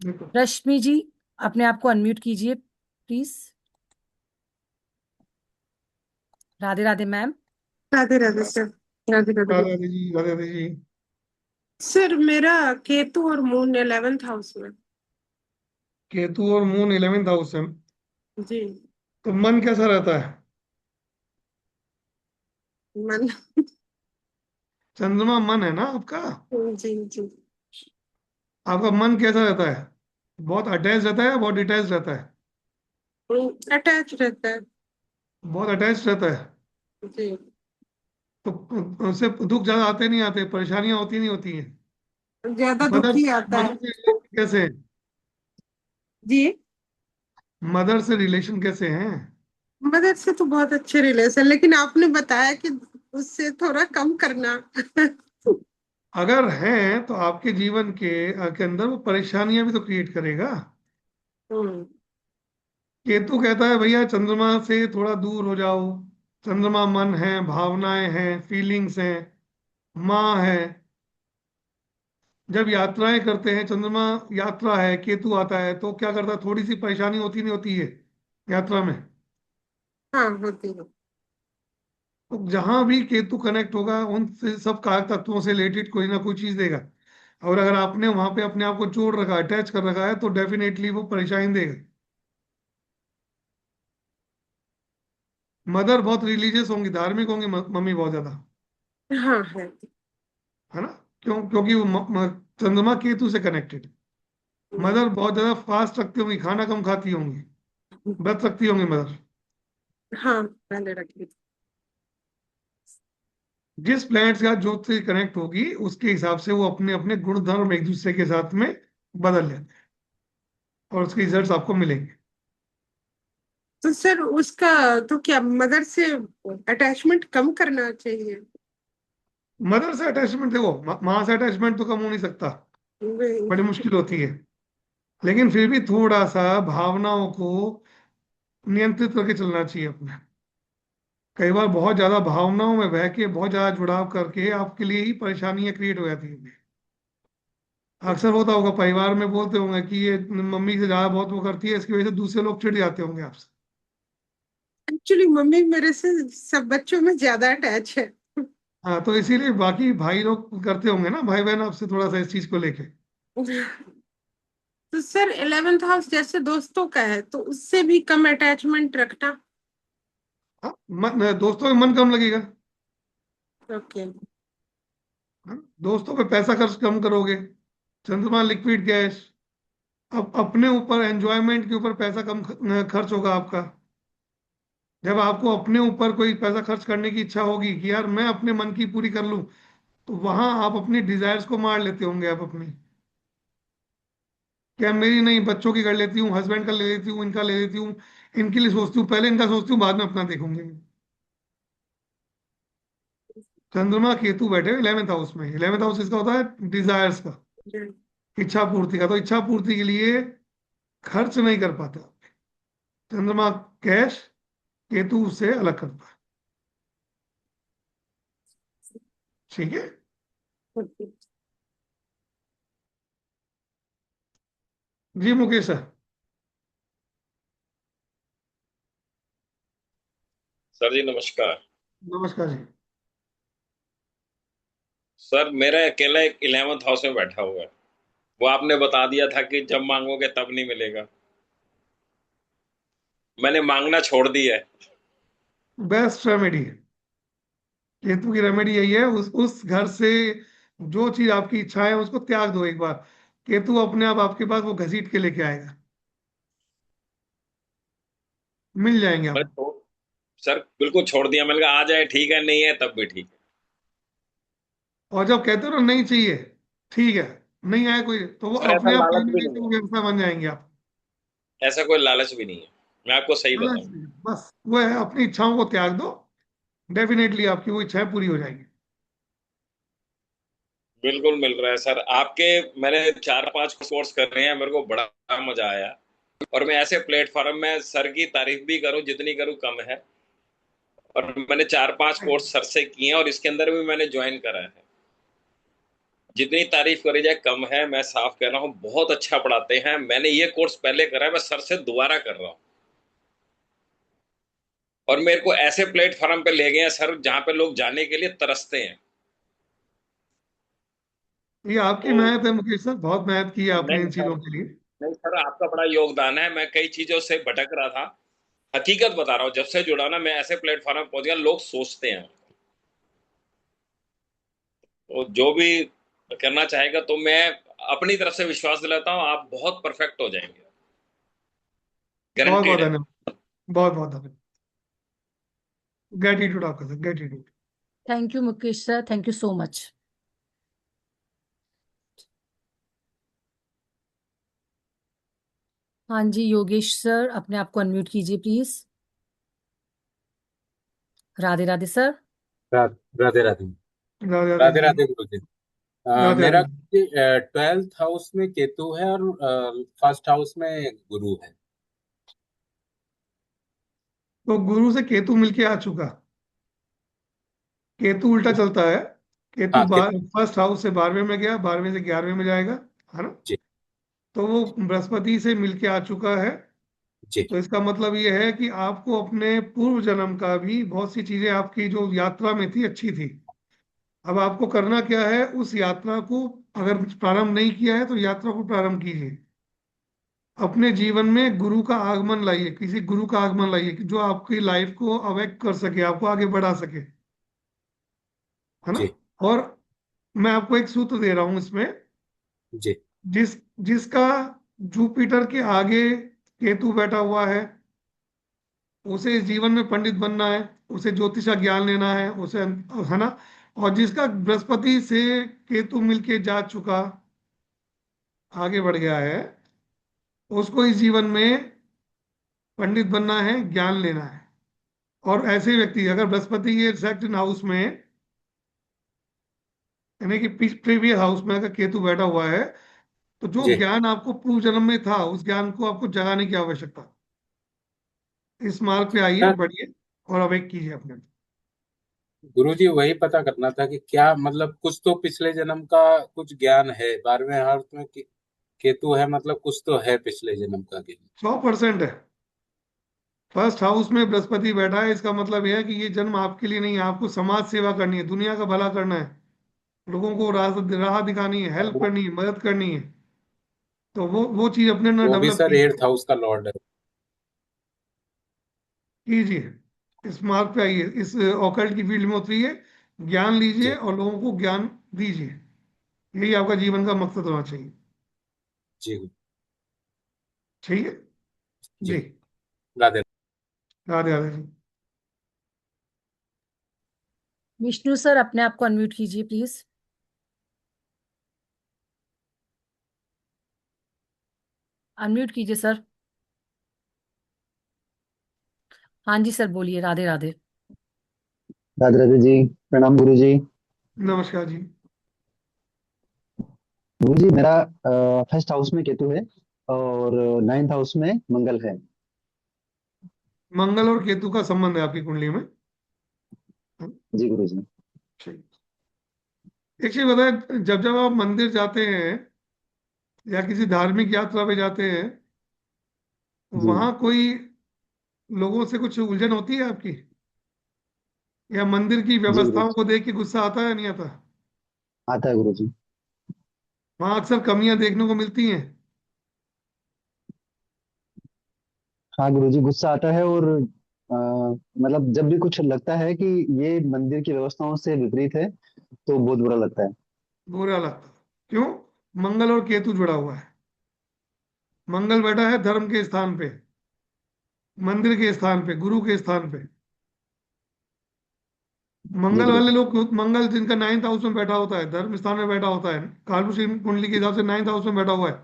बिल्कुल। रश्मि जी, अपने आप को अनम्यूट कीजिए please. Radhe Radhe ma'am. Radhe Radhe sir. Radhe Radhe. Radhe Radhe ji, Radhe Radhe ji. Sir मेरा केतु और मून 11th हाउस में। केतु और मून 11th हाउस है, जी। तो मन कैसा रहता है? मन। चंद्रमा मन है ना आपका? जी जी। आपका मन कैसा रहता है? बहुत अटैच रहता है या बहुत डिटैच रहता है? अटैच रहता है। बहुत अटैच रहता है। जी। तो उससे दुख ज्यादा आते नहीं आते, परेशानियां होती नहीं होती हैं? ज्यादा मदर दुखी आता मदर है। से रिलेशन कैसे है? जी। मदर से रिलेशन कैसे हैं? मदर से तो बहुत अच्छे रिलेशन, लेकिन आपने बताया कि उससे थोड़ा कम करना। अगर हैं तो आपके जीवन के अंदर वो परेशानियां भी तो क्रिएट करेगा। हम्म। केतु कहता है भैया चंद्रमा से थोड़ा दूर हो जाओ। चंद्रमा मन है, भावनाएं हैं, फीलिंग्स हैं, माँ है। जब यात्राएं करते हैं, चंद्रमा यात्रा है, केतु आता है तो क्या करता है, थोड़ी सी परेशानी होती नहीं होती है यात्रा में? हाँ, होती है। तो जहां भी केतु कनेक्ट होगा उन से सब कारक तत्वों से रिलेटेड कोई ना कोई चीज देगा। और अगर आपने वहां पे अपने आप को जोड़ रखा, अटैच कर रखा है, तो डेफिनेटली वो परेशानी देगा। मदर बहुत रिलीजियस होंगी, धार्मिक होंगी, मम्मी बहुत ज्यादा, हाँ है। है ना? क्योंकि वो चंद्रमा केतु से कनेक्टेड। मदर बहुत ज्यादा फास्ट रखती होंगी, खाना कम खाती होंगी, व्रत रखती होंगी मदर। हाँ, पहले रखी थी। जिस प्लैनेट से ज्योत से कनेक्ट होगी उसके हिसाब से वो अपने अपने गुण धर्म एक दूसरे के साथ में बदल लेते हैं, और उसके रिजल्ट्स आपको मिलेंगे। तो सर उसका तो क्या मदर से अटैचमेंट कम करना चाहिए? मदर से अटैचमेंट देखो, माँ से अटैचमेंट तो कम हो नहीं सकता, बड़ी मुश्किल होती है। लेकिन फिर भी थोड़ा सा भावनाओं को नियंत्रित करके चलना चाहिए अपने। कई बार बहुत ज्यादा भावनाओं में बह के, बहुत ज्यादा जुड़ाव करके आपके लिए ही परेशानियां क्रिएट हो जाती हैं। अक्सर होता होगा, परिवार में बोलते होंगे कि ये मम्मी से ज्यादा बहुत वो करती है, इसकी वजह से दूसरे लोग चिढ़ जाते होंगे आपसे। एक्चुअली मम्मी मेरे से सब बच्चों में ज्यादा अटैच है। हाँ, तो इसीलिए बाकी भाई लोग करते होंगे ना, भाई बहन आपसे थोड़ा सा इस चीज को लेके। तो सर 11th हाउस जैसे दोस्तों का है, तो उससे भी कम अटैचमेंट रखना। हाँ, दोस्तों में मन कम लगेगा। ओके। हाँ, दोस्तों पे पैसा खर्च कम करोगे। चंद्रमा लिक्विड कैश, अब अपने ऊपर एंजॉयमेंट के ऊपर पैसा कम खर्च होगा आपका। जब आपको अपने ऊपर कोई पैसा खर्च करने की इच्छा होगी कि यार मैं अपने मन की पूरी कर लूं, तो वहां आप अपनी डिजायर्स को मार लेते होंगे आप अपनी। क्या मेरी नहीं, बच्चों की कर लेती हूँ, हस्बैंड का ले लेती हूँ, इनका ले लेती हूँ, इनके लिए सोचती हूँ, पहले इनका सोचती हूँ, बाद में अपना देखूंगी। चंद्रमा केतु बैठे 11th हाउस में। 11th हाउस इसका होता है डिजायर्स का, इच्छा पूर्ति का। तो इच्छा पूर्ति के लिए खर्च नहीं कर पाते। चंद्रमा कैश, केतु से अलग करता है। ठीक है। जी मुकेश सर। सर जी नमस्कार। नमस्कार जी। सर मेरा अकेला एक 11th हाउस में बैठा हुआ है। वो आपने बता दिया था कि जब मांगोगे तब नहीं मिलेगा। मैंने मांगना छोड़ दिया है। बेस्ट रेमेडी है, केतु की रेमेडी यही है। उस घर से जो चीज आपकी इच्छा है उसको त्याग दो एक बार। केतु अपने आप आपके पास वो घसीट के लेके आएगा, मिल जाएंगे मैं आपको। छोड़ सर बिल्कुल छोड़ दिया। मैंने कहा आ जाए ठीक है, नहीं है तब भी ठीक और जब कहते हो ना नहीं चाहिए, ठीक है, नहीं आया कोई, तो वो है। सर ऐसा अपने आप कहीं लालच ना भी कहीं से नहीं वो है। व्यवस्था बन जाएंगे आप। ऐसा कोई लालच भी नहीं है, मैं आपको सही लालच बताऊं। नहीं, बस वो है अपनी इच्छाओं को त्याग दो, डेफिनेटली आपकी वो इच्छाएं पूरी हो जाएंगी। बिल्कुल मिल रहा है सर आपके। मैंने 4-5 कोर्स कर रहे हैं, मेरे को बड़ा मजा आया। और मैं ऐसे प्लेटफॉर्म में सर की तारीफ भी करूं जितनी करूं कम है। और मैंने 4-5 कोर्स सर से किए हैं और इसके अंदर भी मैंने ज्वाइन करा है। जितनी तारीफ करी जाए कम है। मैं साफ कह रहा हूँ, बहुत अच्छा पढ़ाते हैं। मैंने ये कोर्स पहले करा है, मैं सर से दोबारा कर रहा हूँ। और मेरे को ऐसे प्लेटफॉर्म पे ले गए हैं सर जहां पे लोग जाने के लिए तरसते हैं। ये आपकी तो मेहनत है मुकेश सर, बहुत मेहनत की है आपने नहीं इन सर, चीजों के लिए। नहीं सर आपका बड़ा योगदान है। मैं कई चीजों से भटक रहा था। हकीकत बता रहा हूँ, जब से जुड़ा ना मैं ऐसे प्लेटफॉर्म पे पहुंच गया, लोग सोचते हैं। तो जो भी करना चाहेगा तो मैं अपनी तरफ से विश्वास दिलाता हूँ, आप बहुत परफेक्ट हो जाएंगे। बहुत बहुत गारंटीड है। धन्यवाद, बहुत बहुत धन्यवाद। ग्रेटिट्यूड आपका sir, gratitude. Thank you Mukesh sir, thank you so much. हाँ जी योगेश सर, अपने आप को अनम्यूट कीजिए प्लीज। राधे राधे सर। राधे राधे। राधे राधे राधे जी। राधे गुरु जी। राधे मेरा राधे। 12th हाउस में केतु है और फर्स्ट हाउस में गुरु है। तो गुरु से केतु मिलके आ चुका। केतु उल्टा चलता है। केतु हाँ केतु। फर्स्ट हाउस से 12वें में गया, 12वें से 11वें में जाएगा, है ना। जी। तो वो बृहस्पति से मिलके आ चुका है। जी। तो इसका मतलब ये है कि आपको अपने पूर्व जन्म का भी बहुत सी चीजें आपकी जो यात्रा में थी अच्छी थी। अब आपको करना क्या है, उस यात्रा को अगर प्रारंभ नहीं किया है तो यात्रा को प्रारंभ कीजिए। अपने जीवन में गुरु का आगमन लाइए, किसी गुरु का आगमन लाइए कि जो आपकी लाइफ को अवेक कर सके, आपको आगे बढ़ा सके, है ना। जी। और मैं आपको एक सूत्र दे रहा हूं इसमें। जी। जिस जिसका जुपिटर के आगे केतु बैठा हुआ है, उसे इस जीवन में पंडित बनना है, उसे ज्योतिष का ज्ञान लेना है, उसे, है ना। और जिसका बृहस्पति से केतु मिलके जा चुका, आगे बढ़ गया है, उसको इस जीवन में पंडित बनना है, ज्ञान लेना है। और ऐसे व्यक्ति अगर बृहस्पति के सेकंड हाउस में, यानी कि प्रीवियस हाउस में अगर केतु बैठा हुआ है, तो जो जी। ज्ञान आपको पूर्व जन्म में था उस ज्ञान को आपको जगाने की आवश्यकता। इस मार्ग पे आइए, सर बढ़िए और अवेक कीजिए अपने। गुरु जी वही पता करना था कि क्या मतलब कुछ तो पिछले जन्म का कुछ ज्ञान है। 12वें हाउस में केतु है, मतलब कुछ तो है पिछले जन्म का ज्ञान। 100% है। फर्स्ट हाउस में बृहस्पति बैठा है, इसका मतलब यह है कि ये जन्म आपके लिए नहीं है, आपको समाज सेवा करनी है, दुनिया का भला करना है, लोगों को राह दिखानी है, और हेल्प करनी है, मदद करनी है। तो वो चीज अपने अंदर वो भी डेवलप सर कीजिए। 8th हाउस का लॉर्ड है। कीजिए, इस मार्ग पे आइए, इस ऑकल्ट की फील्ड में उतरिए, ज्ञान लीजिए जी। और लोगों को ज्ञान दीजिए। यही आपका जीवन का मकसद होना चाहिए। जी। ठीक है जी। जी। राधे। राधे राधे जी। विष्णु सर, अपने आप को अनम्यूट कीजिए प्लीज। अनम्यूट कीजिए सर। हाँ जी सर, बोलिए। राधे राधे। राधे राधे जी। प्रणाम गुरु जी। नमस्कार जी। गुरु जी, मेरा फर्स्ट हाउस में केतु है और नाइन्थ हाउस में मंगल है। मंगल और केतु का संबंध है आपकी कुंडली में। जी गुरु जी। ठीक। एक चीज बताए, जब जब आप मंदिर जाते हैं या किसी धार्मिक यात्रा पे जाते हैं, जी वहां कोई लोगों से कुछ उलझन होती है आपकी, या मंदिर की जी गुरु व्यवस्थाओं जी। को देख के गुस्सा आता है नहीं आता? आता है गुरु जी। वहां अक्सर कमियां देखने को मिलती हैं। हाँ गुरु जी, गुस्सा आता है और मतलब जब भी कुछ लगता है कि ये मंदिर की व्यवस्थाओं से विपरीत है तो बहुत बुरा लगता है। बुरा लगता है। क्यों? मंगल और केतु जुड़ा हुआ है। मंगल बैठा है धर्म के स्थान पे, मंदिर के स्थान पे, गुरु के स्थान पे। जी मंगल गुरु वाले जी। लोग, मंगल जिनका नाइन्थ हाउस में बैठा होता है, धर्म स्थान में बैठा होता है, कालपुरुष कुंडली के हिसाब से नाइन्थ हाउस में बैठा हुआ है,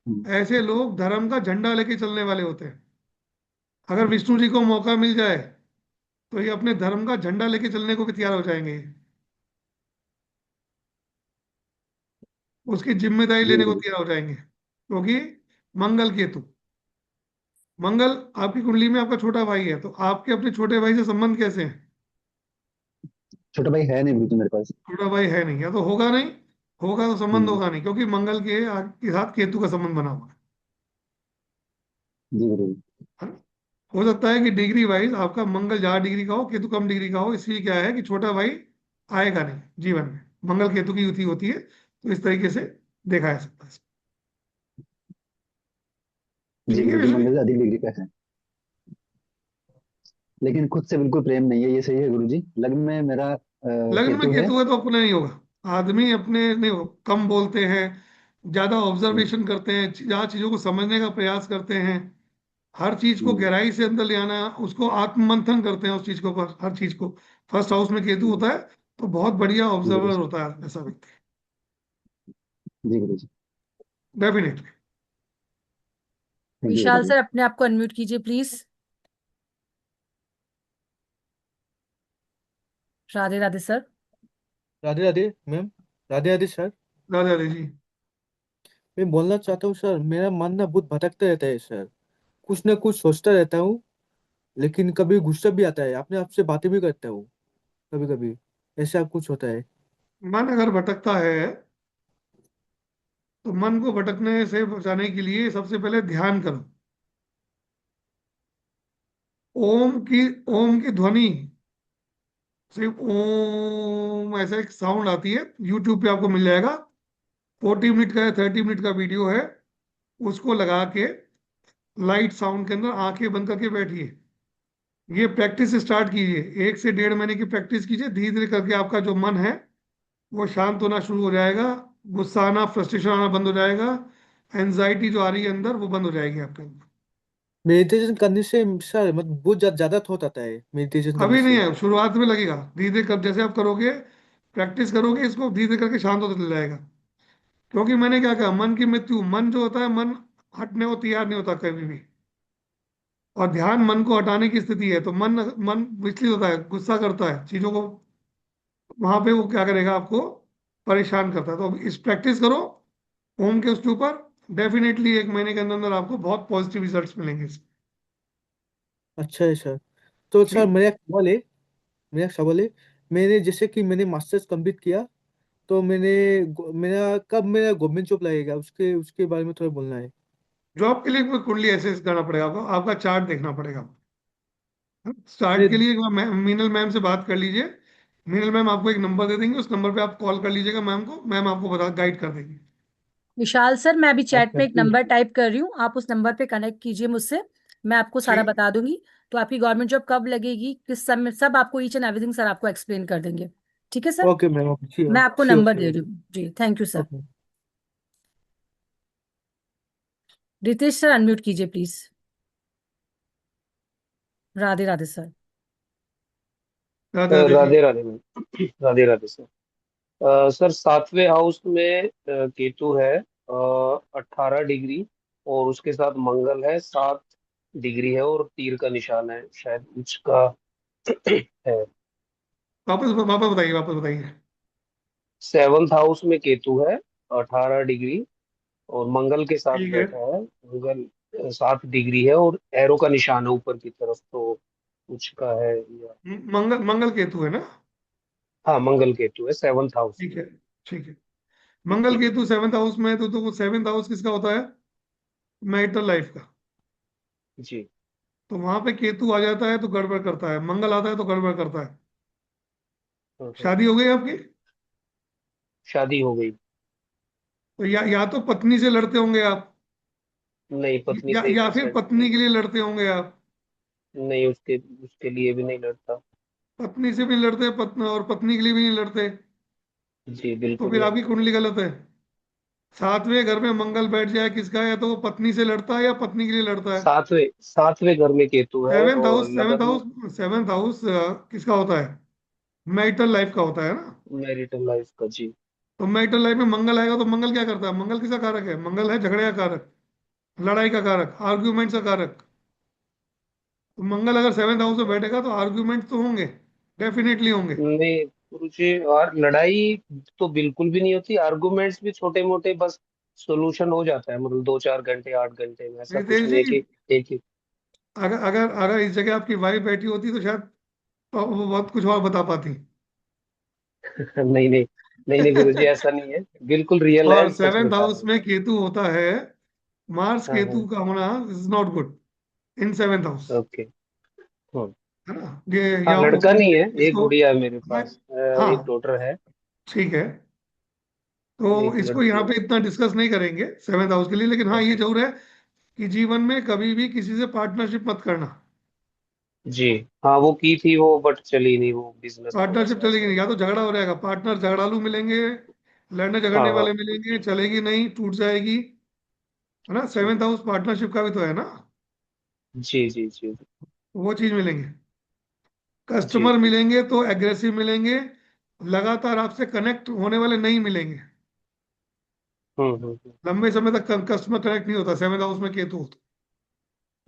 हम्म, ऐसे लोग धर्म का झंडा लेके चलने वाले होते हैं। अगर विष्णु जी को मौका मिल जाए तो ये अपने धर्म का झंडा लेके चलने को भी तैयार हो जाएंगे। उसकी जिम्मेदारी जी लेने को गुरु जी। तैयार हो जाएंगे, क्योंकि मंगल केतु। मंगल आपकी कुंडली में आपका छोटा भाई है, तो आपके अपने छोटे भाई से संबंध कैसे हैं? छोटा भाई है नहीं गुरु जी मेरे पास। छोटा भाई है नहीं, या तो होगा नहीं, होगा तो संबंध हम्म। होगा नहीं, क्योंकि मंगल के साथ केतु का संबंध बना हुआ जी गुरु जी। है। हो सकता है कि डिग्री वाइज आपका मंगल ज्यादा डिग्री का हो, केतु कम डिग्री का हो, इसलिए क्या है कि छोटा भाई आएगा नहीं जीवन में। मंगल केतु की युति होती है, तो इस तरीके से देखा जा सकता है। जी ठीक है गुरु जी, विष्णु? मंगल अधिक डिग्री का है लेकिन खुद से बिल्कुल प्रेम नहीं है, ये सही है गुरु जी। लग्न में मेरा लग्न में केतु है। केतु है तो अपने नहीं होगा, आदमी अपने नहीं हो, कम बोलते हैं, ज्यादा हम्म, ऑब्जर्वेशन करते हैं, ज्यादा चीजों को समझने का प्रयास करते हैं, हर चीज को हम्म, गहराई से अंदर ले आना, उसको आत्ममंथन करते हैं उस चीज को, पर हर चीज को। फर्स्ट हाउस में केतु हम्म, होता है तो बहुत बढ़िया जी गुरु ऑब्जर्वर जी। होता है ऐसा व्यक्ति। जी गुरु जी। Definitely. Thank you Guru Vishal ji. Sir, अपने आप को अनम्यूट कीजिए please. Radhe Radhe sir. Radhe Radhe ma'am. Radhe Radhe sir. Radhe Radhe ji. मैं बोलना चाहता हूँ सर, मेरा मन ना बहुत भटकता रहता है सर। कुछ ना कुछ सोचता रहता हूँ, लेकिन कभी गुस्सा भी आता है, अपने आप से बातें भी करता हूँ कभी कभी। ऐसा कुछ होता है। मन अगर भटकता है तो मन को भटकने से बचाने के लिए सबसे पहले ध्यान करो। ओम की ध्वनि, सिर्फ ओम ऐसा एक साउंड आती है, यूट्यूब पे आपको मिल जाएगा। 40 मिनट का या 30 मिनट का वीडियो है, उसको लगा के लाइट साउंड के अंदर आंखें बंद करके बैठिए। ये प्रैक्टिस स्टार्ट कीजिए, 1 से 1.5 महीने की प्रैक्टिस कीजिए। धीरे धीरे करके आपका जो मन है वो शांत होना शुरू हो जाएगा, गुस्सा आना, फ्रस्ट्रेशन आना बंद हो जाएगा, एनजाइटी जो आ रही है अंदर वो बंद हो जाएगी आपके अंदर। मेडिटेशन करने से सर मतलब बहुत ज्यादा थॉट आता है मेडिटेशन करने अभी नहीं से। है, शुरुआत में लगेगा, धीरे धीरे कर जैसे आप करोगे, प्रैक्टिस करोगे, इसको धीरे धीरे करके शांत होता चला जाएगा। क्योंकि मैंने क्या कहा, मन की मृत्यु, मन जो होता है, मन हटने को तैयार नहीं होता कभी भी। और ध्यान मन को हटाने की स्थिति है, तो मन मन विचलित होता है, गुस्सा करता है चीजों को, वहां पे वो क्या करेगा, आपको परेशान करता है। तो अब इस प्रैक्टिस करो ओम के उसके ऊपर, डेफिनेटली 1 महीने के अंदर अंदर आपको बहुत पॉजिटिव रिजल्ट्स मिलेंगे इसके। अच्छा है सर। तो सर ठीक। मेरा एक सवाल है। मैंने जैसे कि मैंने मास्टर्स कंप्लीट किया, तो मेरा गवर्नमेंट जॉब लगेगा, उसके उसके बारे में थोड़ा बोलना है। जॉब के लिए कोई कुंडली एसेस करना पड़ेगा आपको, आपका चार्ट देखना पड़ेगा। स्टार्ट के मेरे लिए एक बार मीनल मैम से बात कर लीजिए। मीनल मैम आपको एक नंबर दे देंगे, उस नंबर पे आप कॉल कर लीजिएगा मैम को, मैम आपको बता गाइड कर देंगी। विशाल सर, मैं अभी चैट अच्छा में एक ठीक नंबर है। टाइप कर रही हूँ, आप उस नंबर पे कनेक्ट कीजिए मुझसे। मैं आपको सारा ठीक। बता दूंगी। तो आपकी गवर्नमेंट जॉब कब लगेगी, किस समय, सब आपको ईच एंड एवरीथिंग सर आपको एक्सप्लेन कर देंगे। ठीक है सर। ओके मैम, ओके, मैं श्योर आपको श्योर नंबर दे श्योर। रही हूँ जी। Thank you sir. Okay. Ritesh sir unmute कीजिए please. Radhe Radhe sir. Radhe Radhe ji. Radhe Radhe ma'am. Radhe Radhe sir. Sir 7वें हाउस में केतु है 18 डिग्री, और उसके साथ मंगल है 7 डिग्री है, और तीर का निशान है, शायद उसका है। वापस वापस बताइए, वापस बताइए। 7th हाउस में केतु है 18 डिग्री, और मंगल के साथ ठीक है। बैठा है। मंगल 7 डिग्री है, और एरो का निशान है ऊपर की तरफ, तो कुछ का है या। मंगल मंगल केतु है ना? हाँ, मंगल केतु है 7th हाउस ठीक में। है, ठीक है। मंगल केतु सेवंथ हाउस में है, तो वो सेवंथ हाउस किसका होता है? मैरिटल लाइफ का। जी। तो वहां पे केतु आ जाता है तो गड़बड़ करता है, मंगल आता है तो गड़बड़ करता है। हाँ। शादी हो गई आपकी? शादी हो गई। तो या तो पत्नी से लड़ते होंगे आप, नहीं, पत्नी से या फिर 1% पत्नी के लिए लड़ते होंगे आप। नहीं, उसके उसके लिए भी नहीं लड़ता। पत्नी से भी लड़ते, पत्नी और पत्नी के लिए भी नहीं लड़ते। जी तो बिल्कुल फिर नहीं। आपकी कुंडली गलत है। सातवें घर में मंगल बैठ जाए किसका है, तो वो पत्नी से लड़ता है या पत्नी के लिए लड़ता है? सातवें सातवें घर में केतु है, सेवेंथ और हाउस, सेवेंथ लगन। हाउस, सेवेंथ हाउस किसका होता है? मैरिटल लाइफ का होता है ना। मैरिटल लाइफ का। जी। तो मैरिटल लाइफ में मंगल आएगा तो मंगल क्या करता है? मंगल किसका कारक है? मंगल है झगड़े का कारक, लड़ाई का कारक, आर्ग्यूमेंट्स का कारक। तो मंगल अगर सेवेंथ हाउस में बैठेगा तो आर्ग्यूमेंट्स तो होंगे, डेफिनेटली होंगे। नहीं गुरुजी, और लड़ाई तो बिल्कुल भी नहीं होती, आर्गुमेंट्स भी छोटे मोटे बस सोल्यूशन हो जाता है, मतलब 2-4 घंटे 8 घंटे में, ऐसा कुछ रितेश नहीं है जी, कि एक ही। अगर अगर अगर इस जगह आपकी वाइफ बैठी होती तो शायद वो बहुत कुछ और बता पाती। नहीं नहीं, नहीं नहीं गुरुजी, ऐसा नहीं है, बिल्कुल रियल है, और सच सेवेंथ बता रहे हाउस हैं। में केतु होता है, मार्स हाँ केतु हाँ। का होना is not good in seventh house. Okay. हाँ। है ना? ये हाँ, या लड़का नहीं है, एक इसको, गुड़िया है मेरे पास, एक हाँ, डॉटर है। ठीक है। तो एक इसको लड़की यहाँ है पे मेरे इतना डिस्कस नहीं करेंगे सेवेंथ हाउस के लिए, लेकिन हाँ पास। ये ओके। जरूर है कि जीवन में कभी भी किसी से पार्टनरशिप मत करना। जी। हाँ, वो की थी वो, बट चली नहीं, वो बिजनेस थोड़ा पार्टनरशिप सा चलेगी ऐसा। नहीं, या तो झगड़ा हो जाएगा, पार्टनर झगड़ालू मिलेंगे, लड़ने झगड़ने हाँ वाले हाँ। मिलेंगे, चलेगी नहीं, टूट जाएगी। है ना? सेवेंथ हाउस पार्टनरशिप का भी तो है ना। जी जी जी वो चीज मिलेंगे। जी कस्टमर जी। मिलेंगे तो एग्रेसिव मिलेंगे, लगातार आपसे कनेक्ट होने वाले नहीं मिलेंगे। हम्म। लंबे समय तक कस्टमर कनेक्ट नहीं होता सेवेंथ हाउस में केतु हो तो।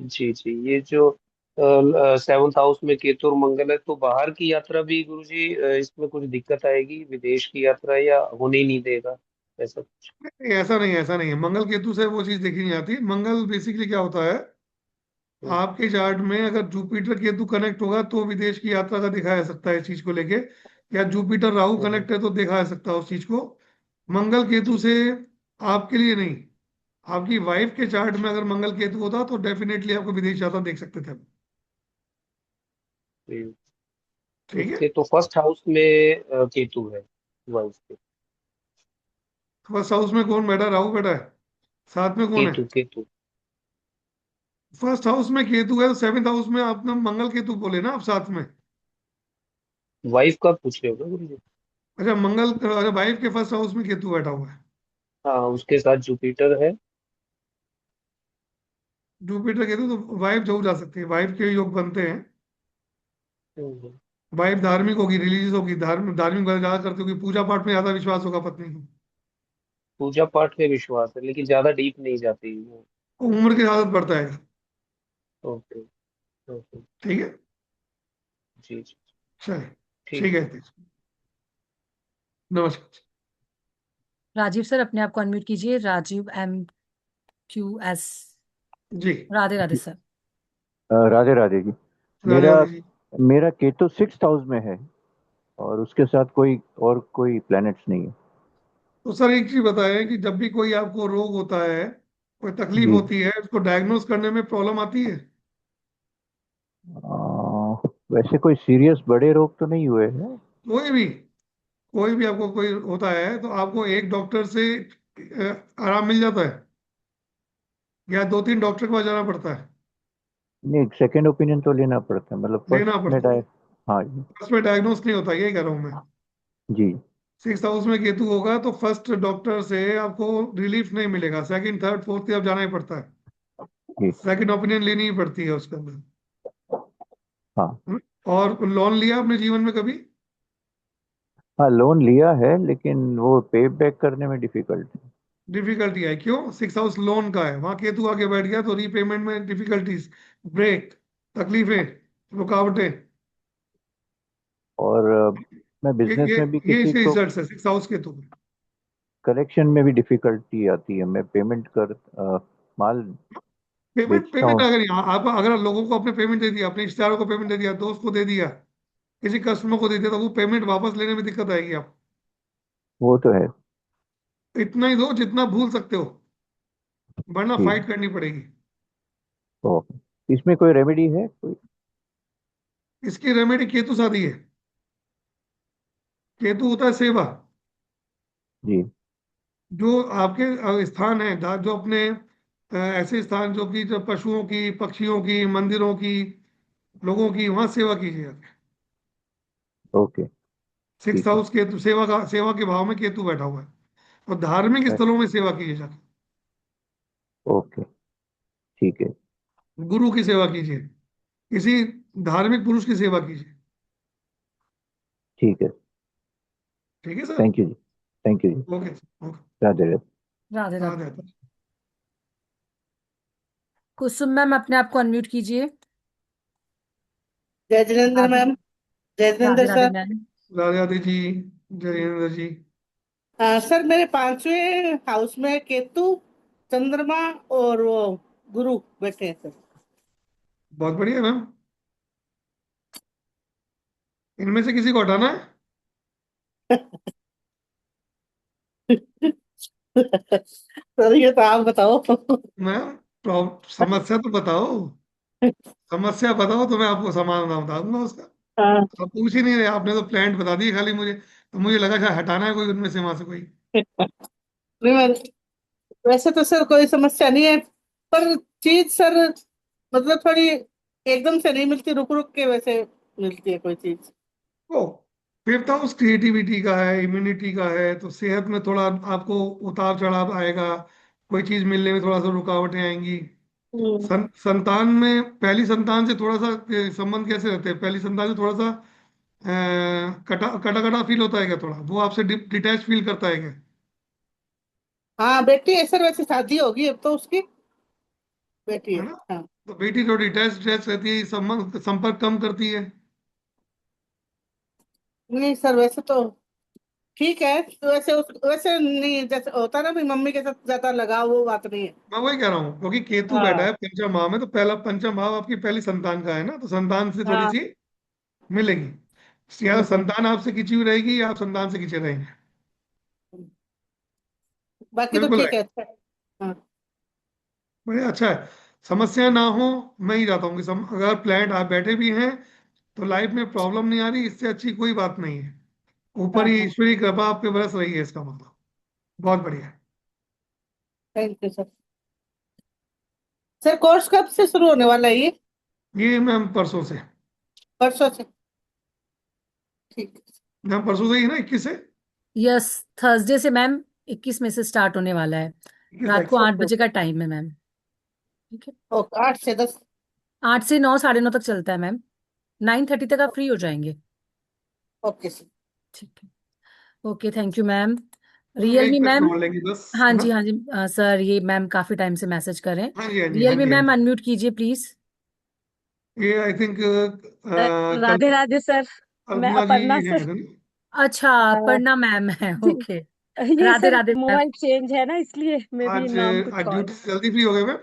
जी जी, ये जो 7th हाउस में केतु और मंगल है, तो बाहर की यात्रा भी गुरुजी इसमें कुछ दिक्कत आएगी, विदेश की यात्रा, या होने ही नहीं देगा, ऐसा कुछ। ऐसा नहीं है, ऐसा नहीं है। मंगल केतु से वो चीज देखी नहीं जाती। मंगल बेसिकली क्या होता है, हम्म आपके चार्ट में अगर जुपिटर केतु कनेक्ट होगा तो विदेश की यात्रा का दिखाया जा सकता है इस चीज को लेके, या जुपिटर राहु हम्म। कनेक्ट है तो देखा जा सकता है उस चीज को। मंगल केतु जी से आपके लिए नहीं, आपकी वाइफ के चार्ट में अगर मंगल केतु होता तो डेफिनेटली आपको विदेश यात्रा देख सकते थे। जी। ठीक है। उसके तो फर्स्ट हाउस में केतु है, वाइफ के। फर्स्ट हाउस में कौन बैठा है? राहु बैठा है। साथ में कौन है? केतु केतु। फर्स्ट हाउस में केतु है तो सेवेंथ हाउस में आपने मंगल केतु बोले ना आप साथ में। वाइफ का पूछ रहे हो ना गुरुजी? अच्छा, मंगल, अरे वाइफ के फर्स्ट हाउस में केतु बैठा हुआ है। हाँ, उसके साथ जुपिटर है। जुपिटर केतु तो वाइफ जरूर जा सकती है, वाइफ के योग बनते हैं। हम्म। वाइफ धार्मिक होगी, रिलीजियस होगी, धार्मिक ज्यादा करती होगी, पूजा पाठ में ज्यादा विश्वास होगा पत्नी को। पूजा पाठ में विश्वास है, लेकिन ज्यादा डीप नहीं जाती वो। उम्र के साथ बढ़ता है। ओके। ओके। ठीक है। जी जी। चलिए, ठीक ठीक है। है। नमस्कार। राजीव सर अपने आप को अनम्यूट कीजिए। राजीव MQS। जी। राधे राधे सर। राधे राधे जी। राधे मेरा राधे जी। मेरा केतु 6th हाउस में है, और उसके साथ कोई प्लैनेट्स नहीं है। तो सर एक चीज बताएं कि जब भी कोई आपको रोग होता है, कोई तकलीफ जी। होती है, उसको डायग्नोस करने में प्रॉब्लम आती है? वैसे कोई सीरियस बड़े रोग तो नहीं हुए हैं। कोई भी, कोई भी आपको कोई होता है तो आपको एक डॉक्टर से आराम मिल जाता है, या दो तीन डॉक्टर के पास जाना पड़ता है? नहीं, सेकंड ओपिनियन तो लेना पड़ता है, मतलब फर्स्ट लेना में पड़ता है। हाँ जी। फर्स्ट में डायग्नोस नहीं होता, यही कह रहा हूँ मैं। जी। सिक्स हाउस में केतु होगा तो फर्स्ट डॉक्टर से आपको रिलीफ नहीं मिलेगा, सेकंड थर्ड फोर्थ आप जाना ही पड़ता है। जी। सेकंड ओपिनियन लेनी ही पड़ती है उसके अंदर। हाँ। और लोन लिया अपने जीवन में कभी? हाँ, लोन लिया है लेकिन वो पे बैक करने में डिफिकल्ट है। डिफिकल्टी है क्यों? सिक्स हाउस लोन का है, वहां केतु आके बैठ गया तो रीपेमेंट में डिफिकल्टीज, ब्रेक, तकलीफें, रुकावटें। और मैं ये बिजनेस ये में भी ये किसी इसके को रिजल्ट है सिक्स हाउस केतु में। कलेक्शन में भी डिफिकल्टी आती है। मैं माल पेमेंट बेचता पेमेंट हूँ। अगर यहाँ आप अगर लोगों को अपने पेमेंट दे दिया, अपने रिश्तेदारों को पेमेंट दे दिया, दोस्त को दे दिया, किसी कस्टमर को दे दिया, तो वो पेमेंट वापस लेने में दिक्कत आएगी आप। वो तो है। इतना ही दो जितना भूल सकते हो, वरना ठीक। फाइट करनी पड़ेगी। तो इसमें कोई रेमेडी है कोई? इसकी रेमेडी केतु शादी है। केतु होता है सेवा। जी। जो आपके स्थान है, जो अपने ऐसे स्थान जो कि जो पशुओं की, पक्षियों की, मंदिरों की, लोगों की, वहां सेवा कीजिए। ओके। सिक्स ठीक है। हाउस केतु सेवा के भाव में केतु बैठा हुआ है। और धार्मिक स्थलों में सेवा कीजिए जाके। ओके। ठीक है। गुरु की सेवा कीजिए, किसी धार्मिक पुरुष की सेवा कीजिए। ठीक है। ठीक है सर। थैंक यू जी। थैंक यू जी। Okay. Okay. Radhe Radhe. Radhe Radhe Radhe. Radhe. Kusum ma'am अपने आप को अनम्यूट कीजिए। जय जिनेन्द्र राधे मैम। जय जिनेन्द्र राधे राधे सर। मैम। राधे राधे जी। जय हिंद जी। सर मेरे 5वें हाउस में केतु, चंद्रमा और वो गुरु बैठे हैं सर। बहुत बढ़िया मैम। इनमें से किसी को हटाना है? सर ये तो आप बताओ। मैम समस्या तो बताओ। समस्या बताओ तो मैं आपको समाधान बता दूंगा उसका। हाँ। आप पूछ ही नहीं रहे, आपने तो प्लांट बता दिए खाली मुझे, तो मुझे लगा शायद हटाना है कोई उनमें से, वहां से कोई। नहीं, वैसे तो सर कोई समस्या नहीं है, पर चीज सर मतलब थोड़ी एकदम से नहीं मिलती, रुक रुक के वैसे मिलती है कोई चीज। ओ, फिफ्थ हाउस क्रिएटिविटी का है, इम्यूनिटी का है, तो सेहत में थोड़ा आपको उतार चढ़ाव आएगा। कोई चीज मिलने में थोड़ा सा रुकावटें आएंगी। हम्म। संतान में पहली संतान से थोड़ा सा संबंध कैसे रहते हैं? पहली संतान से थोड़ा सा कटा कटा कटा फील होता है क्या? थोड़ा वो आपसे डिटैच फील करता है क्या? हाँ बेटी है सर, वैसे शादी होगी अब तो उसकी, बेटी है है। ना? हाँ। तो बेटी जो डिटैच रहती है, संबंध संपर्क कम करती है। नहीं सर वैसे तो ठीक है, तो वैसे नहीं, जैसे होता है ना भी मम्मी के साथ ज्यादा लगाव, वो बात नहीं है। मैं वही कह रहा हूँ, क्योंकि केतु बैठा हाँ। है पंचम भाव में, तो पहला पंचम भाव आपकी पहली संतान का है ना, तो संतान से थोड़ी हाँ। सी मिलेगी। या हम्म। संतान आपसे खिंची हुई रहेगी या आप संतान से खिंचे रहेंगे। बाकी तो बिल्कुल है। ठीक है, अच्छा है। हाँ। बढ़िया, अच्छा है। समस्या ना हो, मैं ही चाहता हूँ कि अगर प्लांट आप बैठे भी हैं तो लाइफ में प्रॉब्लम नहीं आ रही, इससे अच्छी कोई बात नहीं है। ऊपर हाँ। ही हाँ। ईश्वरी कृपा आप पे बरस रही है, इसका मतलब बहुत बढ़िया है। Thank you sir. Sir course कब से शुरू होने वाला है ये? ये मैम परसों से। परसों से? ठीक है। मैम परसों से ही ना, 21 से। यस, थर्सडे से मैम, 21 में से स्टार्ट होने वाला है। 21 रात तारीख को से। 8 बजे का टाइम है मैम। ठीक है। ओके, 8 से 10। 8 से 9, 9:30 तक चलता है मैम। 9:30 तक आप फ्री हो जाएंगे। Okay sir. ठीक है। Okay, thank you ma'am. Ma'am Realme एक मिनट मैम। और लेंगे बस, हाँ है ना? जी, हाँ जी। सर ये मैम काफी टाइम से मैसेज कर रहे हैं। हाँ जी, हाँ जी, हाँ रियलमी जी, हाँ मैम जी। अनम्यूट कीजिए प्लीज। ये आई थिंक कल राधे राधे सर। मैं अल्पना जी अपर्णा हैं, सर। है ना? अच्छा, अ, पढ़ना मैम है। जी। ओके। ये Radhe sir Radhe ma'am. Mobile change है ना, इसलिए मे बी आज नाम कुछ आज और ड्यूटी से जल्दी फ्री हो गए मैम?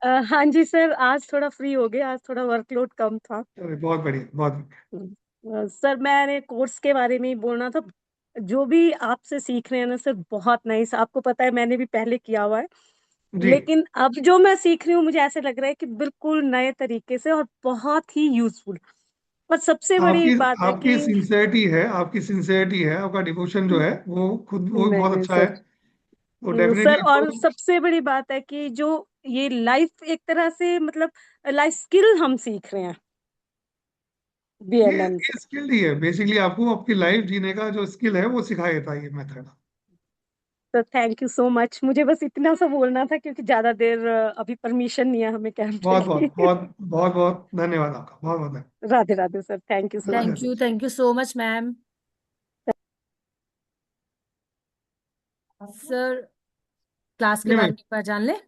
है। हाँ जी सर, आज थोड़ा फ्री हो गए, आज थोड़ा वर्कलोड कम था। अरे बहुत बढ़िया, बहुत बढ़िया। सर मैंने कोर्स के बारे में ही बोलना था। जो भी आपसे सीख रहे हैं ना सर, बहुत नाइस। आपको पता है मैंने भी पहले किया हुआ है, जी। लेकिन अब जो मैं सीख रही हूँ मुझे ऐसे लग रहा है कि बिल्कुल नए तरीके से और बहुत ही यूजफुल। और सबसे बड़ी आपकी बात है आपकी कि सिंसेरिटी है, आपकी सिंसेरिटी है, आपका डिवोशन जो है वो खुद वो भी नहीं बहुत नहीं अच्छा है। सर। तो सर डेफिनेटली जो और सबसे बड़ी बात है कि जो ये लाइफ एक तरह से मतलब लाइफ स्किल हम सीख रहे हैं बीएलएम ये से। स्किल ही है बेसिकली, आपको आपकी लाइफ जीने का जो स्किल है वो सिखाया था ये method. Sir thank you so much. मुझे बस इतना सा बोलना था क्योंकि ज्यादा देर अभी परमिशन नहीं है हमें कैंप बहुत के बहुत लिए। बहुत बहुत बहुत धन्यवाद आपका, बहुत बहुत धन्यवाद। Radhe Radhe sir, thank you so Radhe much. Radhe. Thank you so much ma'am. Sir class के नहीं बारे मैम, में एक बार जान ले। एक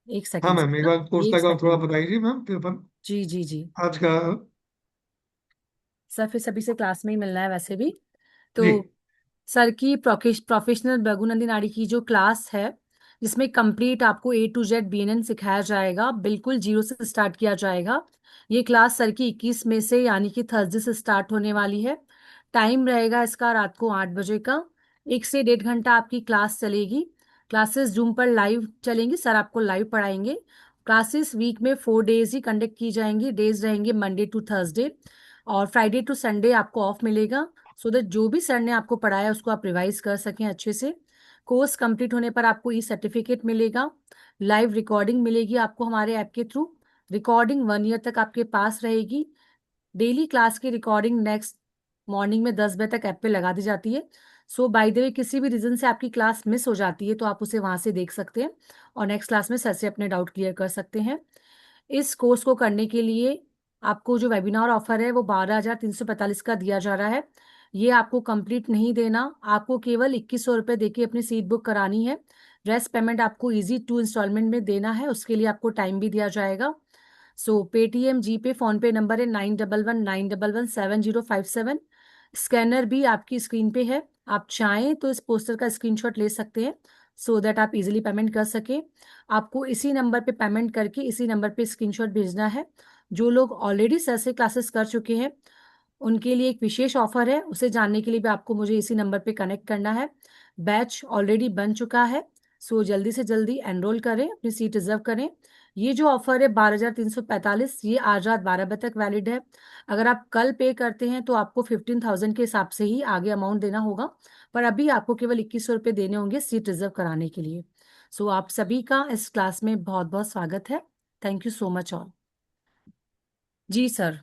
हाँ सेकंड मैम, एक सर, बार कोर्स एक का काम थोड़ा सेकंड। बताइए मैम, फिर अपन जी जी जी। आज का। सर फिर सभी से क्लास में ही मिलना है वैसे भी तो। जी सर की प्रोफेशनल भृगु नाड़ी की जो क्लास है, जिसमें कंप्लीट आपको A to Z BNN सिखाया जाएगा, बिल्कुल जीरो से स्टार्ट किया जाएगा। ये क्लास सर की 21 मई से यानी कि थर्सडे से स्टार्ट होने वाली है। टाइम रहेगा इसका रात को 8 बजे का। 1 से 1.5 घंटा आपकी क्लास चलेगी। क्लासेस जूम पर लाइव चलेंगी, सर आपको लाइव पढ़ाएंगे। क्लासेस वीक में 4 डेज ही कंडक्ट की जाएंगी। डेज रहेंगे मंडे टू थर्सडे, और फ्राइडे टू संडे आपको ऑफ मिलेगा, सो दैट जो भी सर ने आपको पढ़ाया उसको आप रिवाइज कर सकें अच्छे से। कोर्स कंप्लीट होने पर आपको सर्टिफिकेट मिलेगा। लाइव रिकॉर्डिंग मिलेगी आपको हमारे ऐप के थ्रू। रिकॉर्डिंग 1 ईयर तक आपके पास रहेगी। डेली क्लास की रिकॉर्डिंग नेक्स्ट मॉर्निंग में 10 बजे तक ऐप पे लगा दी जाती है। सो बाय द वे किसी भी रीजन से आपकी क्लास मिस हो जाती है तो आप उसे वहां से देख सकते हैं और नेक्स्ट क्लास में सर से अपने डाउट क्लियर कर सकते हैं। इस कोर्स को करने के लिए आपको जो वेबिनार ऑफर है वो 12,345 का दिया जा रहा है। ये आपको कंप्लीट नहीं देना, आपको केवल 2100 रुपये देके अपनी सीट बुक करानी है। रेस्ट पेमेंट आपको इजी 2 इंस्टॉलमेंट में देना है, उसके लिए आपको टाइम भी दिया जाएगा। सो पेटीएम, जीपे, फोन पे नंबर है 9119117057। स्कैनर भी आपकी स्क्रीन पे है, आप चाहें तो इस पोस्टर का स्क्रीनशॉट ले सकते हैं सो दैट आप इजीली पेमेंट कर सके। आपको इसी नंबर पे पेमेंट करके इसी नंबर पे स्क्रीनशॉट भेजना है। जो लोग ऑलरेडी सर से क्लासेस कर चुके हैं उनके लिए एक विशेष ऑफर है, उसे जानने के लिए भी आपको मुझे इसी नंबर पे कनेक्ट करना है। बैच ऑलरेडी बन चुका है, सो जल्दी से जल्दी एनरोल करें, अपनी सीट रिजर्व करें। ये जो ऑफर है 12,345, ये आज रात 12 बजे तक वैलिड है। अगर आप कल पे करते हैं तो आपको 15,000 के हिसाब से ही आगे अमाउंट देना होगा, पर अभी आपको केवल 2100 रुपये देने होंगे सीट रिजर्व कराने के लिए। सो आप सभी का इस क्लास में बहुत बहुत स्वागत है। Thank you so much all. जी सर,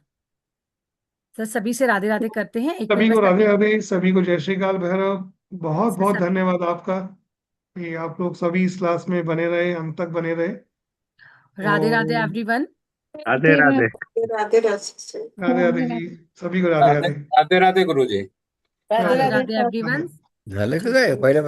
सर सभी से राधे राधे करते हैं। एक मिनट सभी मैं को राधे सभी राधे, सभी को जय श्री काल भैरव। बहुत सर बहुत सब धन्यवाद आपका कि आप लोग सभी इस क्लास में बने रहे, अंत तक बने रहे। राधे राधे और एवरीवन। राधे राधे। राधे राधे। राधे राधे जी, सभी को राधे राधे राधे। राधे राधे गुरुजी। राधे राधे राधे राधे राधे राधे। एवरीवन। झालं का काय पहिल्या